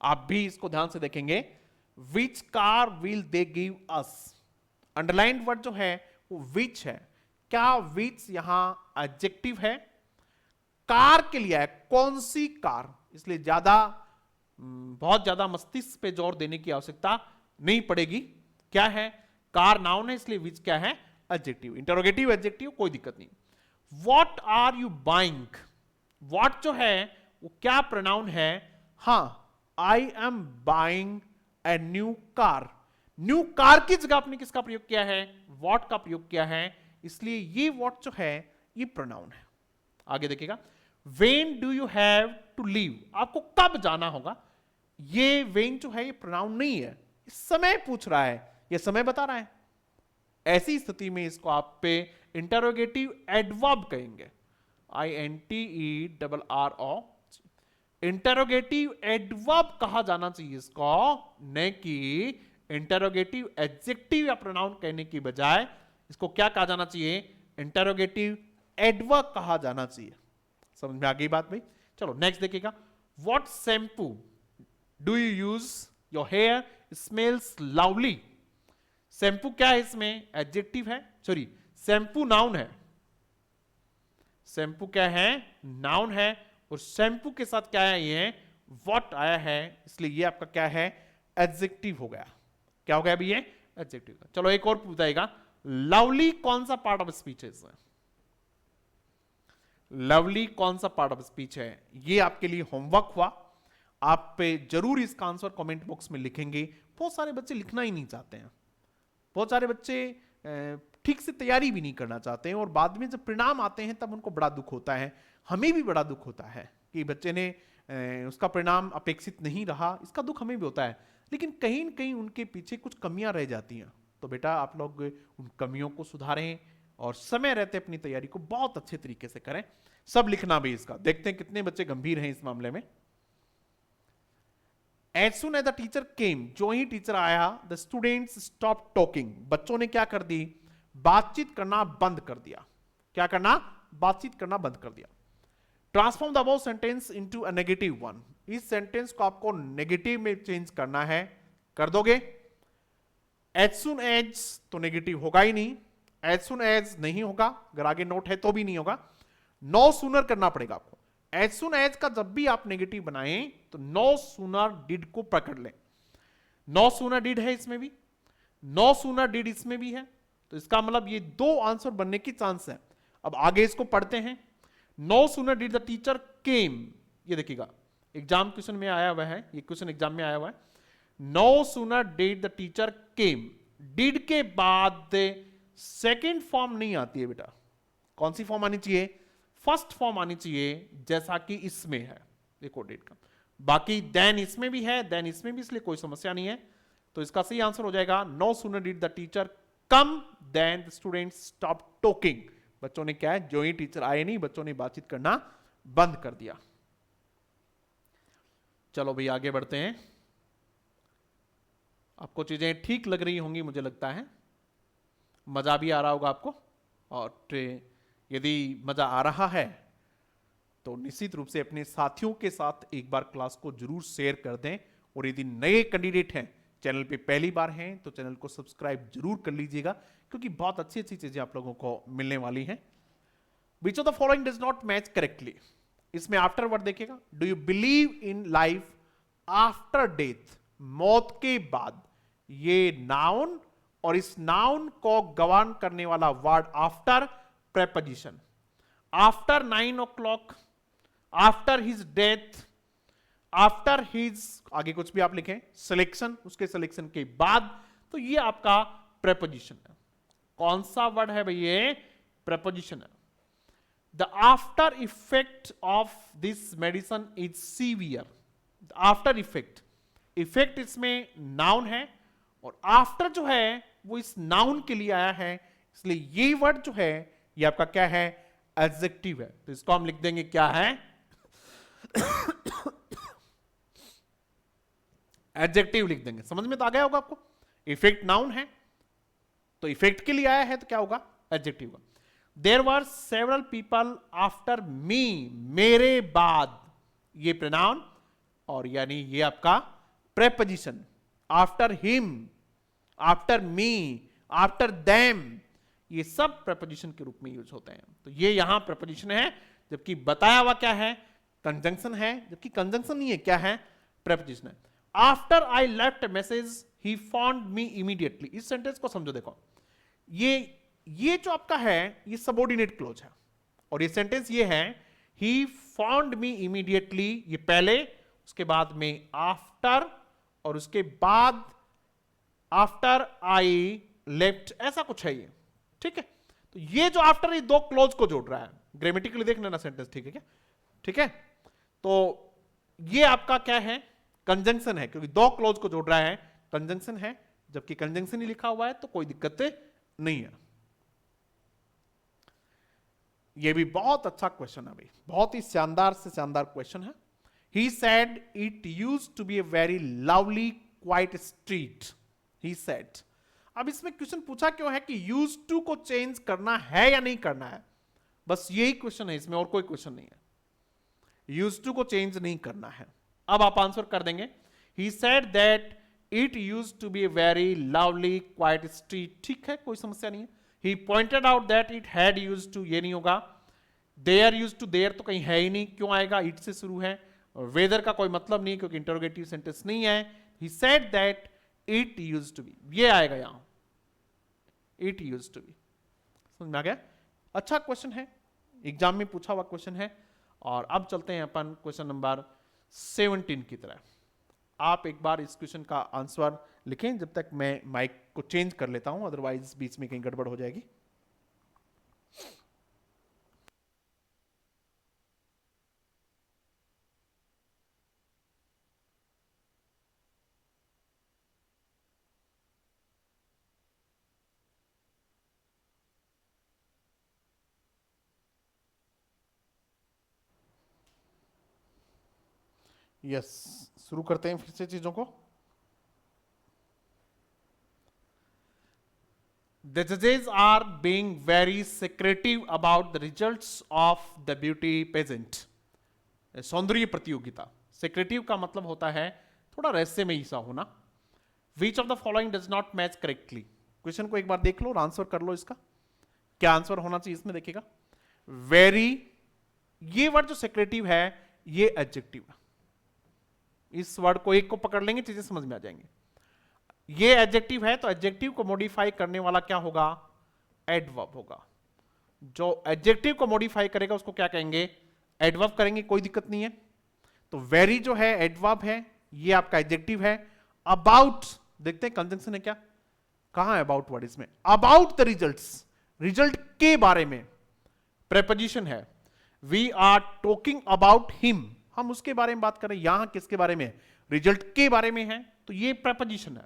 आप भी इसको ध्यान से देखेंगे। Which car will they give us? Underlined word जो है वो which है। क्या which यहां एडजेक्टिव है? कार के लिए है, कौन सी कार, इसलिए बहुत ज्यादा मस्तिष्क पे जोर देने की आवश्यकता नहीं पड़ेगी। क्या है? कार नाउन है, इसलिए विच क्या है? एडजेक्टिव। इंटरोगेटिव एडजेक्टिव, कोई दिक्कत नहीं। What are you buying? What जो है वो क्या प्रोनाउन है? हां, I am buying a new car. New car की जगह आपने किसका प्रयोग किया है? व्हाट का प्रयोग किया है, इसलिए ये व्हाट जो है ये प्रोनाउन है। आगे देखिएगा, when do you have to leave? आपको कब जाना होगा। ये व्हेन जो है ये प्रोनाउन नहीं है, समय पूछ रहा है, ये समय बता रहा है। ऐसी स्थिति में इसको आप पे इंटरोगेटिव एडवर्ब कहेंगे। INTERRO, इंटरोगेटिव एडवर्ब कहा जाना चाहिए इसको, न कि इंटरोगेटिव एडजेक्टिव या प्रोनाउन कहने की बजाय इसको क्या कहा जाना चाहिए? इंटरोगेटिव एडवर्ब कहा जाना चाहिए। समझ में आ गई बात भाई? चलो नेक्स्ट देखिएगा। What shampoo do you use? Your hair smells lovely. Shampoo क्या है इसमें? एडजेक्टिव है, सॉरी शैम्पू नाउन है। शैम्पू क्या है? नाउन है। और शैम्पू के साथ क्या है? ये व्हाट आया है, इसलिए ये आपका क्या है? एडजेक्टिव हो गया। क्या हो गया अभी? ये एडजेक्टिव। चलो एक और बताइएगा, लवली कौन सा पार्ट ऑफ स्पीच है? लवली कौन सा पार्ट ऑफ स्पीच है? ये आपके लिए होमवर्क हुआ। आप पे जरूर इसका आंसर कमेंट बॉक्स में लिखेंगे। बहुत सारे बच्चे लिखना ही नहीं चाहते हैं, बहुत सारे बच्चे ठीक से तैयारी भी नहीं करना चाहते हैं, और बाद में जब परिणाम आते हैं तब उनको बड़ा दुख होता है। हमें भी बड़ा दुख होता है कि बच्चे ने उसका परिणाम अपेक्षित नहीं रहा, इसका दुख हमें भी होता है। लेकिन कहीं न कहीं उनके पीछे कुछ कमियां रह जाती हैं। तो बेटा आप लोग उन कमियों को सुधारें और समय रहते अपनी तैयारी को बहुत अच्छे तरीके से करें। सब लिखना भी इसका, देखते हैं कितने बच्चे गंभीर हैं इस मामले में। As soon as the teacher came, जो ही टीचर आया, the students stopped talking, बच्चों ने क्या कर दी? बातचीत करना बंद कर दिया। क्या करना? बातचीत करना बंद कर दिया। Transform the above sentence into a negative one. इस सेंटेंस को आपको नेगेटिव में चेंज करना है, कर दोगे? as soon as तो नेगेटिव होगा ही नहीं, as soon as नहीं होगा, अगर आगे नोट है तो भी नहीं होगा। no sooner करना पड़ेगा आपको। एज सुन एज का जब भी आप नेगेटिव बनाएं तो नो सूनर डिड को पकड़ लें। नो सूनर डिड है इसमें भी, नो सूनर डिड इसमें भी है, तो इसका मतलब ये दो आंसर बनने की चांस है। अब आगे इसको पढ़ते हैं। No sooner did the teacher came, ये देखिएगा एग्जाम क्वेश्चन में आया हुआ है, ये क्वेश्चन एग्जाम में आया हुआ है। No sooner did the teacher came, did के बाद सेकेंड फॉर्म नहीं आती है बेटा। कौन सी फॉर्म आनी चाहिए? फर्स्ट फॉर्म आनी चाहिए, जैसा कि इसमें है देखो डिड का। बाकी देन इसमें भी है, देन इसमें भी, इसलिए कोई समस्या नहीं है। तो इसका सही आंसर हो जाएगा no sooner did the teacher come than the students stop talking. बच्चों ने क्या है, जो ही टीचर आए नहीं बच्चों ने बातचीत करना बंद कर दिया। चलो भाई आगे बढ़ते हैं। आपको चीजें ठीक लग रही होंगी मुझे लगता है, मजा भी आ रहा होगा आपको। और यदि मजा आ रहा है तो निश्चित रूप से अपने साथियों के साथ एक बार क्लास को जरूर शेयर कर दें। और यदि नए कैंडिडेट हैं, चैनल पे पहली बार हैं, तो चैनल को सब्सक्राइब जरूर कर लीजिएगा, क्योंकि बहुत अच्छी अच्छी चीजें आप लोगों को मिलने वाली हैं। विच of the following does not match correctly, इसमें आफ्टर वर्ड देखिएगा। Do you believe in life after death, मौत के बाद, ये नाउन और इस नाउन को गवान करने वाला word after preposition. After 9 o'clock, after his death, after his, आगे कुछ भी आप लिखें, सिलेक्शन, उसके सिलेक्शन के बाद, तो ये आपका प्रेपोजिशन है। कौन सा वर्ड है भाई? ये प्रेपोजिशन है। The after effect of this medicine is severe. After effect, effect इसमें नाउन है और आफ्टर जो है वो इस नाउन के लिए आया है, इसलिए ये वर्ड जो है ये आपका क्या है? एडजेक्टिव है। तो इसको हम लिख देंगे क्या है? एडजेक्टिव लिख देंगे। समझ में तो आ गया होगा आपको। इफेक्ट नाउन है तो इफेक्ट के लिए आया है, तो क्या होगा? एडजेक्टिव का। There were several people after me, मेरे बाद, ये प्रोनाउन, और यानी ये आपका preposition. After him, after me, after them, ये सब प्रेपोजिशन के रूप में यूज होते हैं। तो ये यहां प्रेपोजिशन है, जबकि बताया हुआ क्या है? कंजंक्शन है, जबकि कंजंक्शन नहीं है, क्या है? प्रेपोजिशन है। After I left message he found me immediately, इस सेंटेंस को समझो। देखो ये जो आपका है ये सबऑर्डिनेट क्लोज है, और ये सेंटेंस ये है ही फाउंड मी इमीडिएटली, ये पहले, उसके बाद में आफ्टर, और उसके बाद आफ्टर आई लेफ्ट, ऐसा कुछ है ये। ठीक है, तो ये जो आफ्टर, ये दो क्लोज को जोड़ रहा है। ग्रामेटिकली देख लेना सेंटेंस, ठीक है क्या? ठीक है, तो ये आपका क्या है? कंजंक्शन है, क्योंकि दो क्लोज को जोड़ रहा है, कंजंक्शन है। जबकि कंजंक्शन ही लिखा हुआ है तो कोई दिक्कत नहीं है। ये भी बहुत अच्छा क्वेश्चन है भाई, बहुत ही शानदार से शानदार क्वेश्चन है। He said it used to be a very lovely quiet street. He said. अब इसमें क्वेश्चन पूछा क्यों है कि यूज टू को चेंज करना है या नहीं करना है? बस यही क्वेश्चन है इसमें, और कोई क्वेश्चन नहीं है। यूज टू को चेंज नहीं करना है। अब आप आंसर कर देंगे। He said that it used to be a very lovely quiet street. ठीक है, कोई समस्या नहीं है। He pointed out that it had used to, ये नहीं होगा। There used to, there तो कहीं है ही नहीं, क्यों आएगा? it से शुरू है। वेदर का कोई मतलब नहीं, क्योंकि इंटरोगेटिव सेंटेंस नहीं है। He said that it used to be, ये आएगा यहां, it used to be। समझ में आ गया? अच्छा क्वेश्चन है, एग्जाम में पूछा हुआ क्वेश्चन है। और अब चलते हैं अपन क्वेश्चन नंबर 17 की तरह। आप एक बार इस क्वेश्चन का आंसर लिखें, जब तक मैं माइक को चेंज कर लेता हूं, अदरवाइज बीच में कहीं गड़बड़ हो जाएगी। यस, शुरू करते हैं फिर से चीजों को। The judges are being very secretive about the results of the beauty pageant. सौंदर्य प्रतियोगिता। सेक्रेटिव का मतलब होता है थोड़ा रहस्यमयी सा होना। Which of the following does not match correctly? Question को एक बार देख लो और आंसर कर लो इसका। क्या आंसर होना चाहिए इसमें? देखिएगा, वेरी, ये वर्ड जो सेक्रेटिव है ये एडजेक्टिव है। इस वर्ड को एक को पकड़ लेंगे, चीजें समझ में आ जाएंगे। ये एडजेक्टिव है तो एडजेक्टिव को मॉडिफाई करने वाला क्या होगा? एडवर्ब होगा। जो एडजेक्टिव को मॉडिफाई करेगा उसको क्या कहेंगे? एडवर्ब करेंगे, कोई दिक्कत नहीं है। तो वेरी जो है एडवर्ब है, ये आपका एडजेक्टिव है। अबाउट देखते हैं कंजंक्शन है क्या, कहां है अबाउट वर्ड इसमें? अबाउट द रिजल्ट्स, रिजल्ट के बारे में प्रेपोजिशन है। We are talking about him, हम उसके बारे में बात कर रहे हैं। यहां किसके बारे में? रिजल्ट के बारे में है, तो ये प्रेपोजिशन है।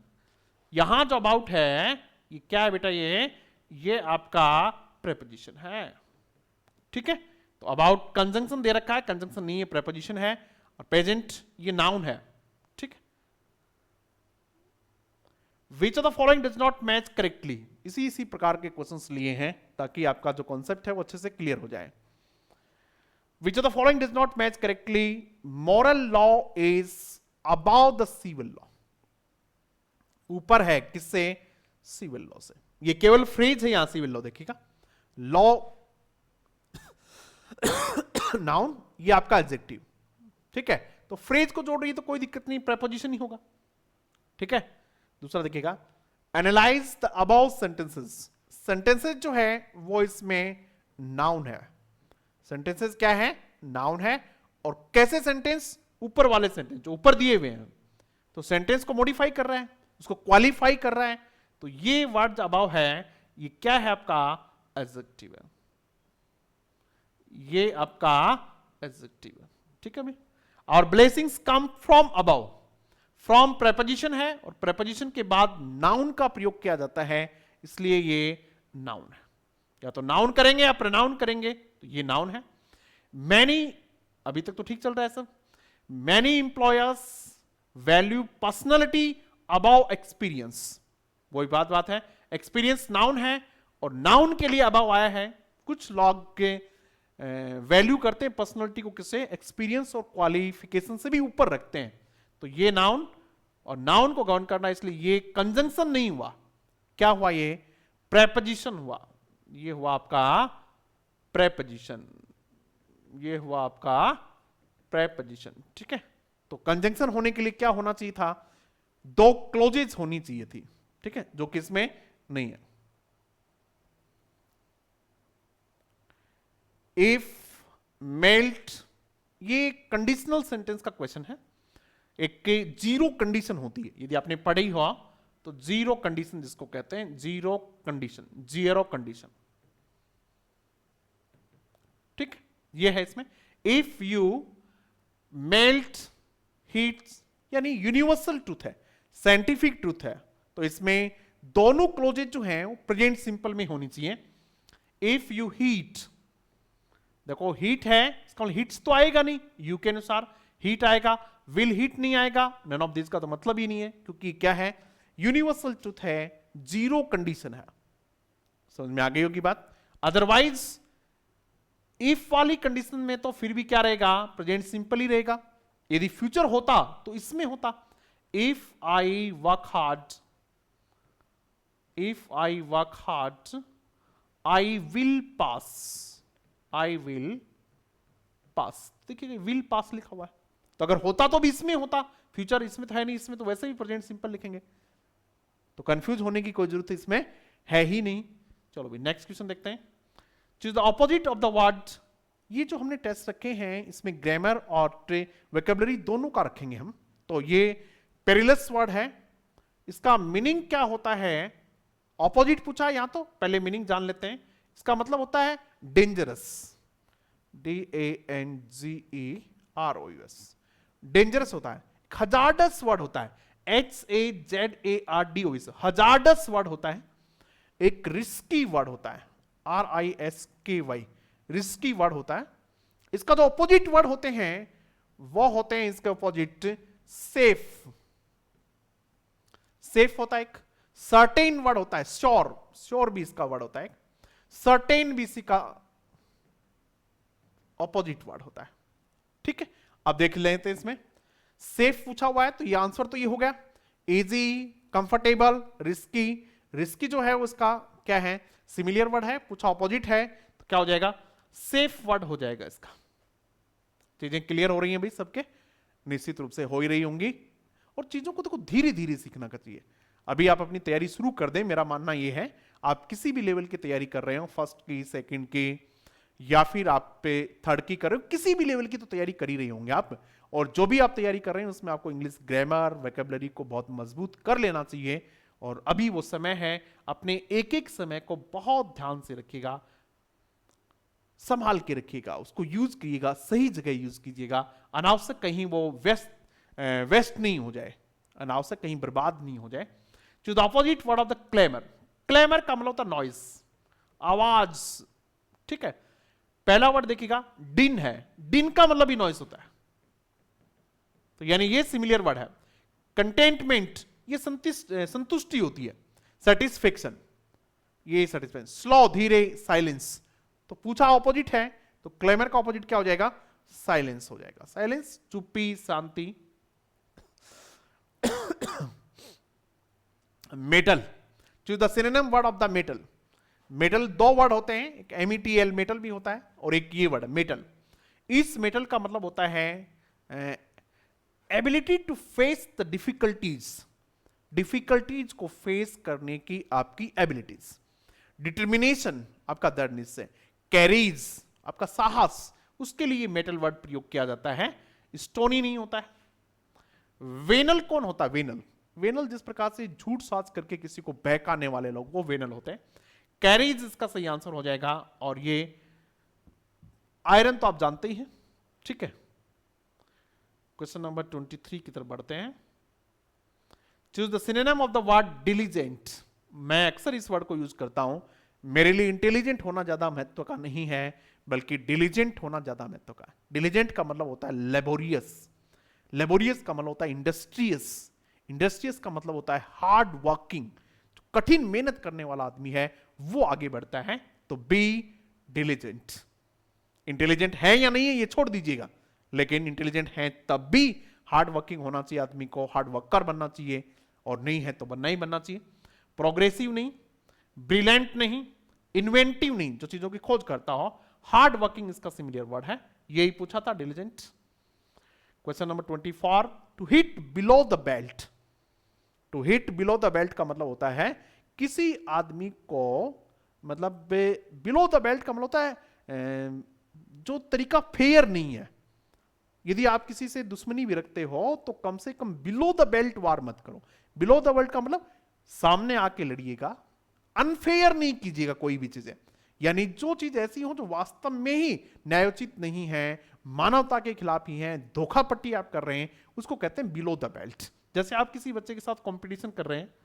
यहां जो अबाउट है ये क्या है बेटा? ये आपका प्रेपोजिशन है, ठीक है। तो अबाउट कंजंक्शन दे रखा है, कंजंक्शन नहीं है, प्रेपोजिशन है। और प्रेजेंट ये नाउन है, ठीक है। विच of the following does not match correctly, इसी प्रकार के क्वेश्चंस लिए हैं ताकि आपका जो कॉन्सेप्ट है वो अच्छे से क्लियर हो जाए। Which of the following does not match correctly, moral law is about the civil law, ऊपर है किससे? सिविल लॉ से। ये केवल फ्रेज है, यहां सिविल लॉ देखिएगा। लॉ नाउन, ये आपका एडजेक्टिव, ठीक है। तो फ्रेज को जोड़ रही है तो कोई दिक्कत नहीं, प्रेपोजिशन ही होगा, ठीक है। दूसरा देखिएगा, analyse the above sentences, sentences जो है वो इसमें नाउन है। सेंटेंसेस क्या है? नाउन है। और कैसे सेंटेंस? ऊपर वाले सेंटेंस जो ऊपर दिए हुए हैं, तो सेंटेंस को मॉडिफाई कर रहा है, उसको क्वालिफाई कर रहा है। तो ये वर्ड अबव है, ये क्या है? आपका एडजेक्टिव है, ये आपका एडजेक्टिव है, ठीक है भाई। और blessings come from above, from preposition है और प्रेपोजिशन के बाद नाउन का प्रयोग किया जाता है, इसलिए ये नाउन है। या तो नाउन करेंगे या प्रोनाउन करेंगे, तो ये नाउन है। मैनी, अभी तक तो ठीक चल रहा है सब। Many employers value personality above experience, वही बात है। एक्सपीरियंस नाउन है और नाउन के लिए अबव आया है। कुछ लोग के वैल्यू करते हैं पर्सनैलिटी को किससे? एक्सपीरियंस और क्वालिफिकेशन से भी ऊपर रखते हैं। तो ये नाउन, और नाउन को गवर्न करना, इसलिए ये कंजंक्शन नहीं हुआ। क्या हुआ? ये प्रेपोजिशन हुआ। ये हुआ आपका प्रेपोजिशन, ये हुआ आपका प्रेपोजिशन, ठीक है। तो कंजंक्शन होने के लिए क्या होना चाहिए था? दो क्लोजेज होनी चाहिए थी, ठीक है, जो कि इसमें नहीं है। इफ, मेल्ट, ये कंडीशनल सेंटेंस का क्वेश्चन है। एक के जीरो कंडीशन होती है, यदि आपने पढ़ी हुआ तो जीरो कंडीशन जिसको कहते हैं, जीरो कंडीशन, जीरो कंडीशन, ठीक, ये है इसमें। इफ यू मेल्ट हीट्स, यानी यूनिवर्सल ट्रूथ है, साइंटिफिक ट्रूथ है, तो इसमें दोनों क्लोजेज जो हैं वो प्रेजेंट सिंपल में होनी चाहिए। इफ यू हीट, देखो हीट है, इसका हीट्स तो आएगा नहीं, यू के अनुसार हीट आएगा, विल हीट नहीं आएगा, नन ऑफ दिस का तो मतलब ही नहीं है, क्योंकि क्या है? यूनिवर्सल ट्रूथ है, जीरो कंडीशन है। समझ में आ गई होगी बात। अदरवाइज इफ वाली कंडीशन में तो फिर भी क्या रहेगा? प्रेजेंट सिंपल ही रहेगा। यदि फ्यूचर होता तो इसमें होता, if I work hard, if I work hard I will pass, I will pass, देखिए विल पास लिखा हुआ है, तो अगर होता तो भी इसमें होता, फ्यूचर इसमें तो है नहीं, इसमें तो वैसे भी प्रेजेंट सिंपल लिखेंगे, तो कंफ्यूज होने की कोई जरूरत इसमें है ही नहीं। चलो भाई नेक्स्ट क्वेश्चन देखते हैं। Choose the opposite of the word. ये जो हमने टेस्ट रखे हैं इसमें ग्रामर और वोकैबुलरी दोनों का रखेंगे हम। तो ये पेरिलस वर्ड है, इसका मीनिंग क्या होता है? ऑपोजिट पूछा है, यहां तो पहले मीनिंग जान लेते हैं। इसका मतलब होता है डेंजरस, DANGEROUS, डेंजरस होता है। हजार्डस वर्ड होता है, HAZARDOUS, हजार्डस वर्ड होता है। एक रिस्की वर्ड होता है, RISKY, रिस्की वर्ड होता है। इसका जो ऑपोजिट वर्ड होते हैं वो होते हैं, इसके ऑपोजिट सेफ, सेफ होता है एक। सर्टेन वर्ड होता है, श्योर, श्योर भी इसका वर्ड होता है। सर्टेन भी इसी का ऑपोजिट वर्ड होता है, ठीक है। अब देख लेते हैं इसमें सेफ पूछा हुआ है तो ये आंसर तो ये हो गया, इजी, कंफर्टेबल, रिस्की। रिस्की जो है उसका क्या है? सिमिलियर वर्ड है, पूछा ऑपोजिट है तो क्या हो जाएगा? सेफ वर्ड हो जाएगा इसका, चीजें क्लियर हो रही हैं भाई सबके? निश्चित रूप से हो ही रही होंगी। और चीजों को देखो धीरे धीरे सीखना चाहिए। अभी आप अपनी तैयारी शुरू कर दें, मेरा मानना यह है आप किसी भी लेवल की तैयारी कर रहे हो, फर्स्ट की, सेकंड की, या फिर आप पे थर्ड की कर रहे हो, किसी भी लेवल की तो तैयारी कर ही रही होंगे आप। और जो भी आप तैयारी कर रहे हैं उसमें आपको इंग्लिश ग्रामर, वोकैबुलरी को बहुत मजबूत कर लेना चाहिए। और अभी वो समय है, अपने एक एक समय को बहुत ध्यान से रखिएगा, संभाल के रखिएगा, उसको यूज कीजिएगा, सही जगह यूज कीजिएगा। अनावश्यक कहीं वो वेस्ट नहीं हो जाए, अनावश्यक कहीं बर्बाद नहीं हो जाए। Choose the opposite word of the claimer. Claimer का मतलब होता है नॉइस, आवाज, ठीक है। पहला वर्ड देखिएगा डिन है, डिन का मतलब ही नॉइस होता है, तो यानी ये सिमिलर वर्ड है। कंटेंटमेंट, ये संतुष्टि होती है। सेटिस्फेक्शन, ये सेटिस्फेक्शन। स्लो, धीरे, साइलेंस। तो पूछा ऑपोजिट है, तो क्लेमर का ऑपोजिट क्या हो जाएगा? साइलेंस हो जाएगा। साइलेंस, चुप्पी, शांति। Metal, choose the synonym word of the metal. Metal दो वर्ड होते हैं, एक METL मेटल भी होता है और एक ये वर्ड मेटल। इस मेटल का मतलब होता है ability to face the difficulties, difficulties को फेस करने की आपकी एबिलिटीज। डिटर्मिनेशन, आपका दृढ़ निश्चय। कैरीज, आपका साहस, उसके लिए मेटल वर्ड प्रयोग किया जाता है, स्टोनी नहीं होता है। वेनल कौन होता है? वेनल, वेनल जिस प्रकार से झूठ साज करके किसी को बहकाने वाले लोग, वो वेनल होते हैं। कैरीज इसका सही आंसर हो जाएगा। और ये आयरन तो आप जानते ही हैं, ठीक है। क्वेश्चन नंबर 23 की तरफ बढ़ते हैं। Choose the synonym of the word diligent. मैं अक्सर इस वर्ड को यूज करता हूं। मेरे लिए इंटेलिजेंट होना ज्यादा महत्व का नहीं है, बल्कि डिलीजेंट होना ज्यादा महत्व का है। डिलीजेंट का मतलब होता है लेबोरियस, लेबोरियस का मतलब होता है इंडस्ट्रियस, इंडस्ट्रियस का मतलब होता है हार्ड वर्किंग। जो कठिन मेहनत करने वाला आदमी है वो आगे बढ़ता है। तो बी डिलीजेंट। इंटेलिजेंट है या नहीं है ये छोड़ दीजिएगा, लेकिन इंटेलिजेंट है तब भी हार्ड वर्किंग होना चाहिए आदमी को, हार्ड वर्कर बनना चाहिए, और नहीं है तो बनना ही बनना चाहिए। प्रोग्रेसिव नहीं, ब्रिलियंट नहीं, इन्वेंटिव नहीं, जो चीजों की खोज करता हो। हार्ड वर्किंग इसका सिमिलर वर्ड है, यही पूछा था diligent. Question number 24, to hit below the belt. To hit below the belt का मतलब होता है किसी आदमी को, मतलब बिलो द बेल्ट का मतलब होता है जो तरीका फेयर नहीं है। यदि आप किसी से दुश्मनी भी रखते हो तो कम से कम बिलो द बेल्ट वार मत करो। बिलो द बेल्ट का मतलब सामने आके लड़िएगा, अनफेयर नहीं कीजिएगा कोई भी चीजें। यानी जो चीज ऐसी हो जो वास्तव में ही न्यायोचित नहीं है, मानवता के खिलाफ ही है, धोखापट्टी आप कर रहे हैं, उसको कहते हैं बिलो द बेल्ट। जैसे आप किसी बच्चे के साथ कंपटीशन कर रहे हैं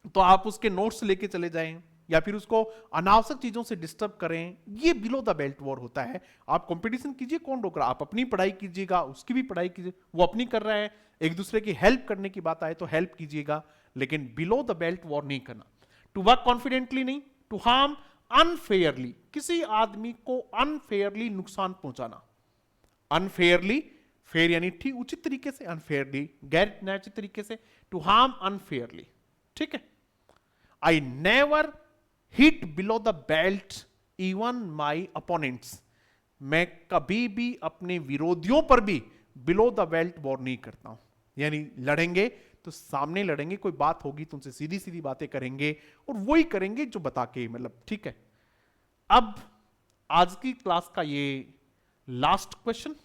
तो आप उसके नोट्स लेके चले जाएं या फिर उसको अनावश्यक चीजों से डिस्टर्ब करें, ये बिलो द बेल्ट वॉर होता है। आप कंपटीशन कीजिए, कौन रोक रहा? आप अपनी पढ़ाई कीजिएगा, उसकी भी पढ़ाई कीजिए, वो अपनी कर रहा है, एक दूसरे की हेल्प करने की बात आए तो हेल्प कीजिएगा, लेकिन बिलो द बेल्ट वॉर नहीं करना। टू वर्क कॉन्फिडेंटली नहीं, टू हार्म अनफेयरली, किसी आदमी को अनफेयरली नुकसान पहुंचाना। अनफेयरली, फेयर यानी ठीक उचित तरीके से, अनफेयरली गैर न्यायोचित तरीके से, टू हार्म अनफेयरली, ठीक है। I never hit below the belt even my opponents. मैं कभी भी अपने विरोधियों पर भी बिलो द बेल्ट वॉर नहीं करता हूं। यानी लड़ेंगे तो सामने लड़ेंगे, कोई बात होगी तो उनसे सीधी सीधी बातें करेंगे और वही करेंगे जो बता के, मतलब ठीक है। अब आज की क्लास का ये लास्ट क्वेश्चन,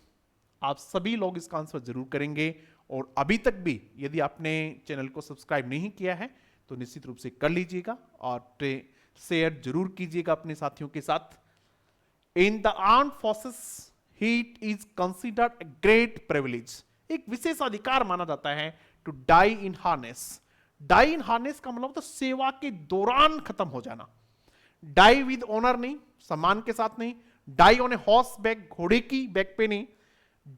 आप सभी लोग इसका आंसर जरूर करेंगे। और अभी तक भी यदि आपने चैनल को सब्सक्राइब नहीं किया है तो निश्चित रूप से कर लीजिएगा और शेयर जरूर कीजिएगा अपने साथियों के साथ। In the armed forces heat is considered a great privilege. एक विशेष अधिकार माना जाता है to die in harness. Die in harness का मतलब तो सेवा के दौरान खत्म हो जाना। डाई विद ऑनर नहीं, सम्मान के साथ नहीं। Die on a horse back, घोड़े की बैक पे नहीं।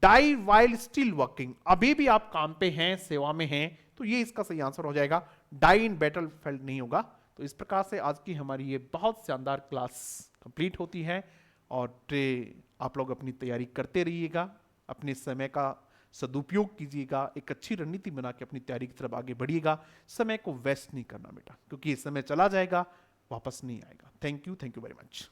डाई वाइल स्टिल वर्किंग, अभी भी आप काम पे हैं, सेवा में हैं, तो ये इसका सही आंसर हो जाएगा। डाई इन बैटल फील्ड नहीं होगा। तो इस प्रकार से आज की हमारी ये बहुत शानदार क्लास कंप्लीट होती है। और आप लोग अपनी तैयारी करते रहिएगा, अपने समय का सदुपयोग कीजिएगा, एक अच्छी रणनीति बना के अपनी तैयारी की तरफ आगे बढ़िएगा। समय को वेस्ट नहीं करना बेटा, क्योंकि ये समय चला जाएगा, वापस नहीं आएगा। Thank you very much.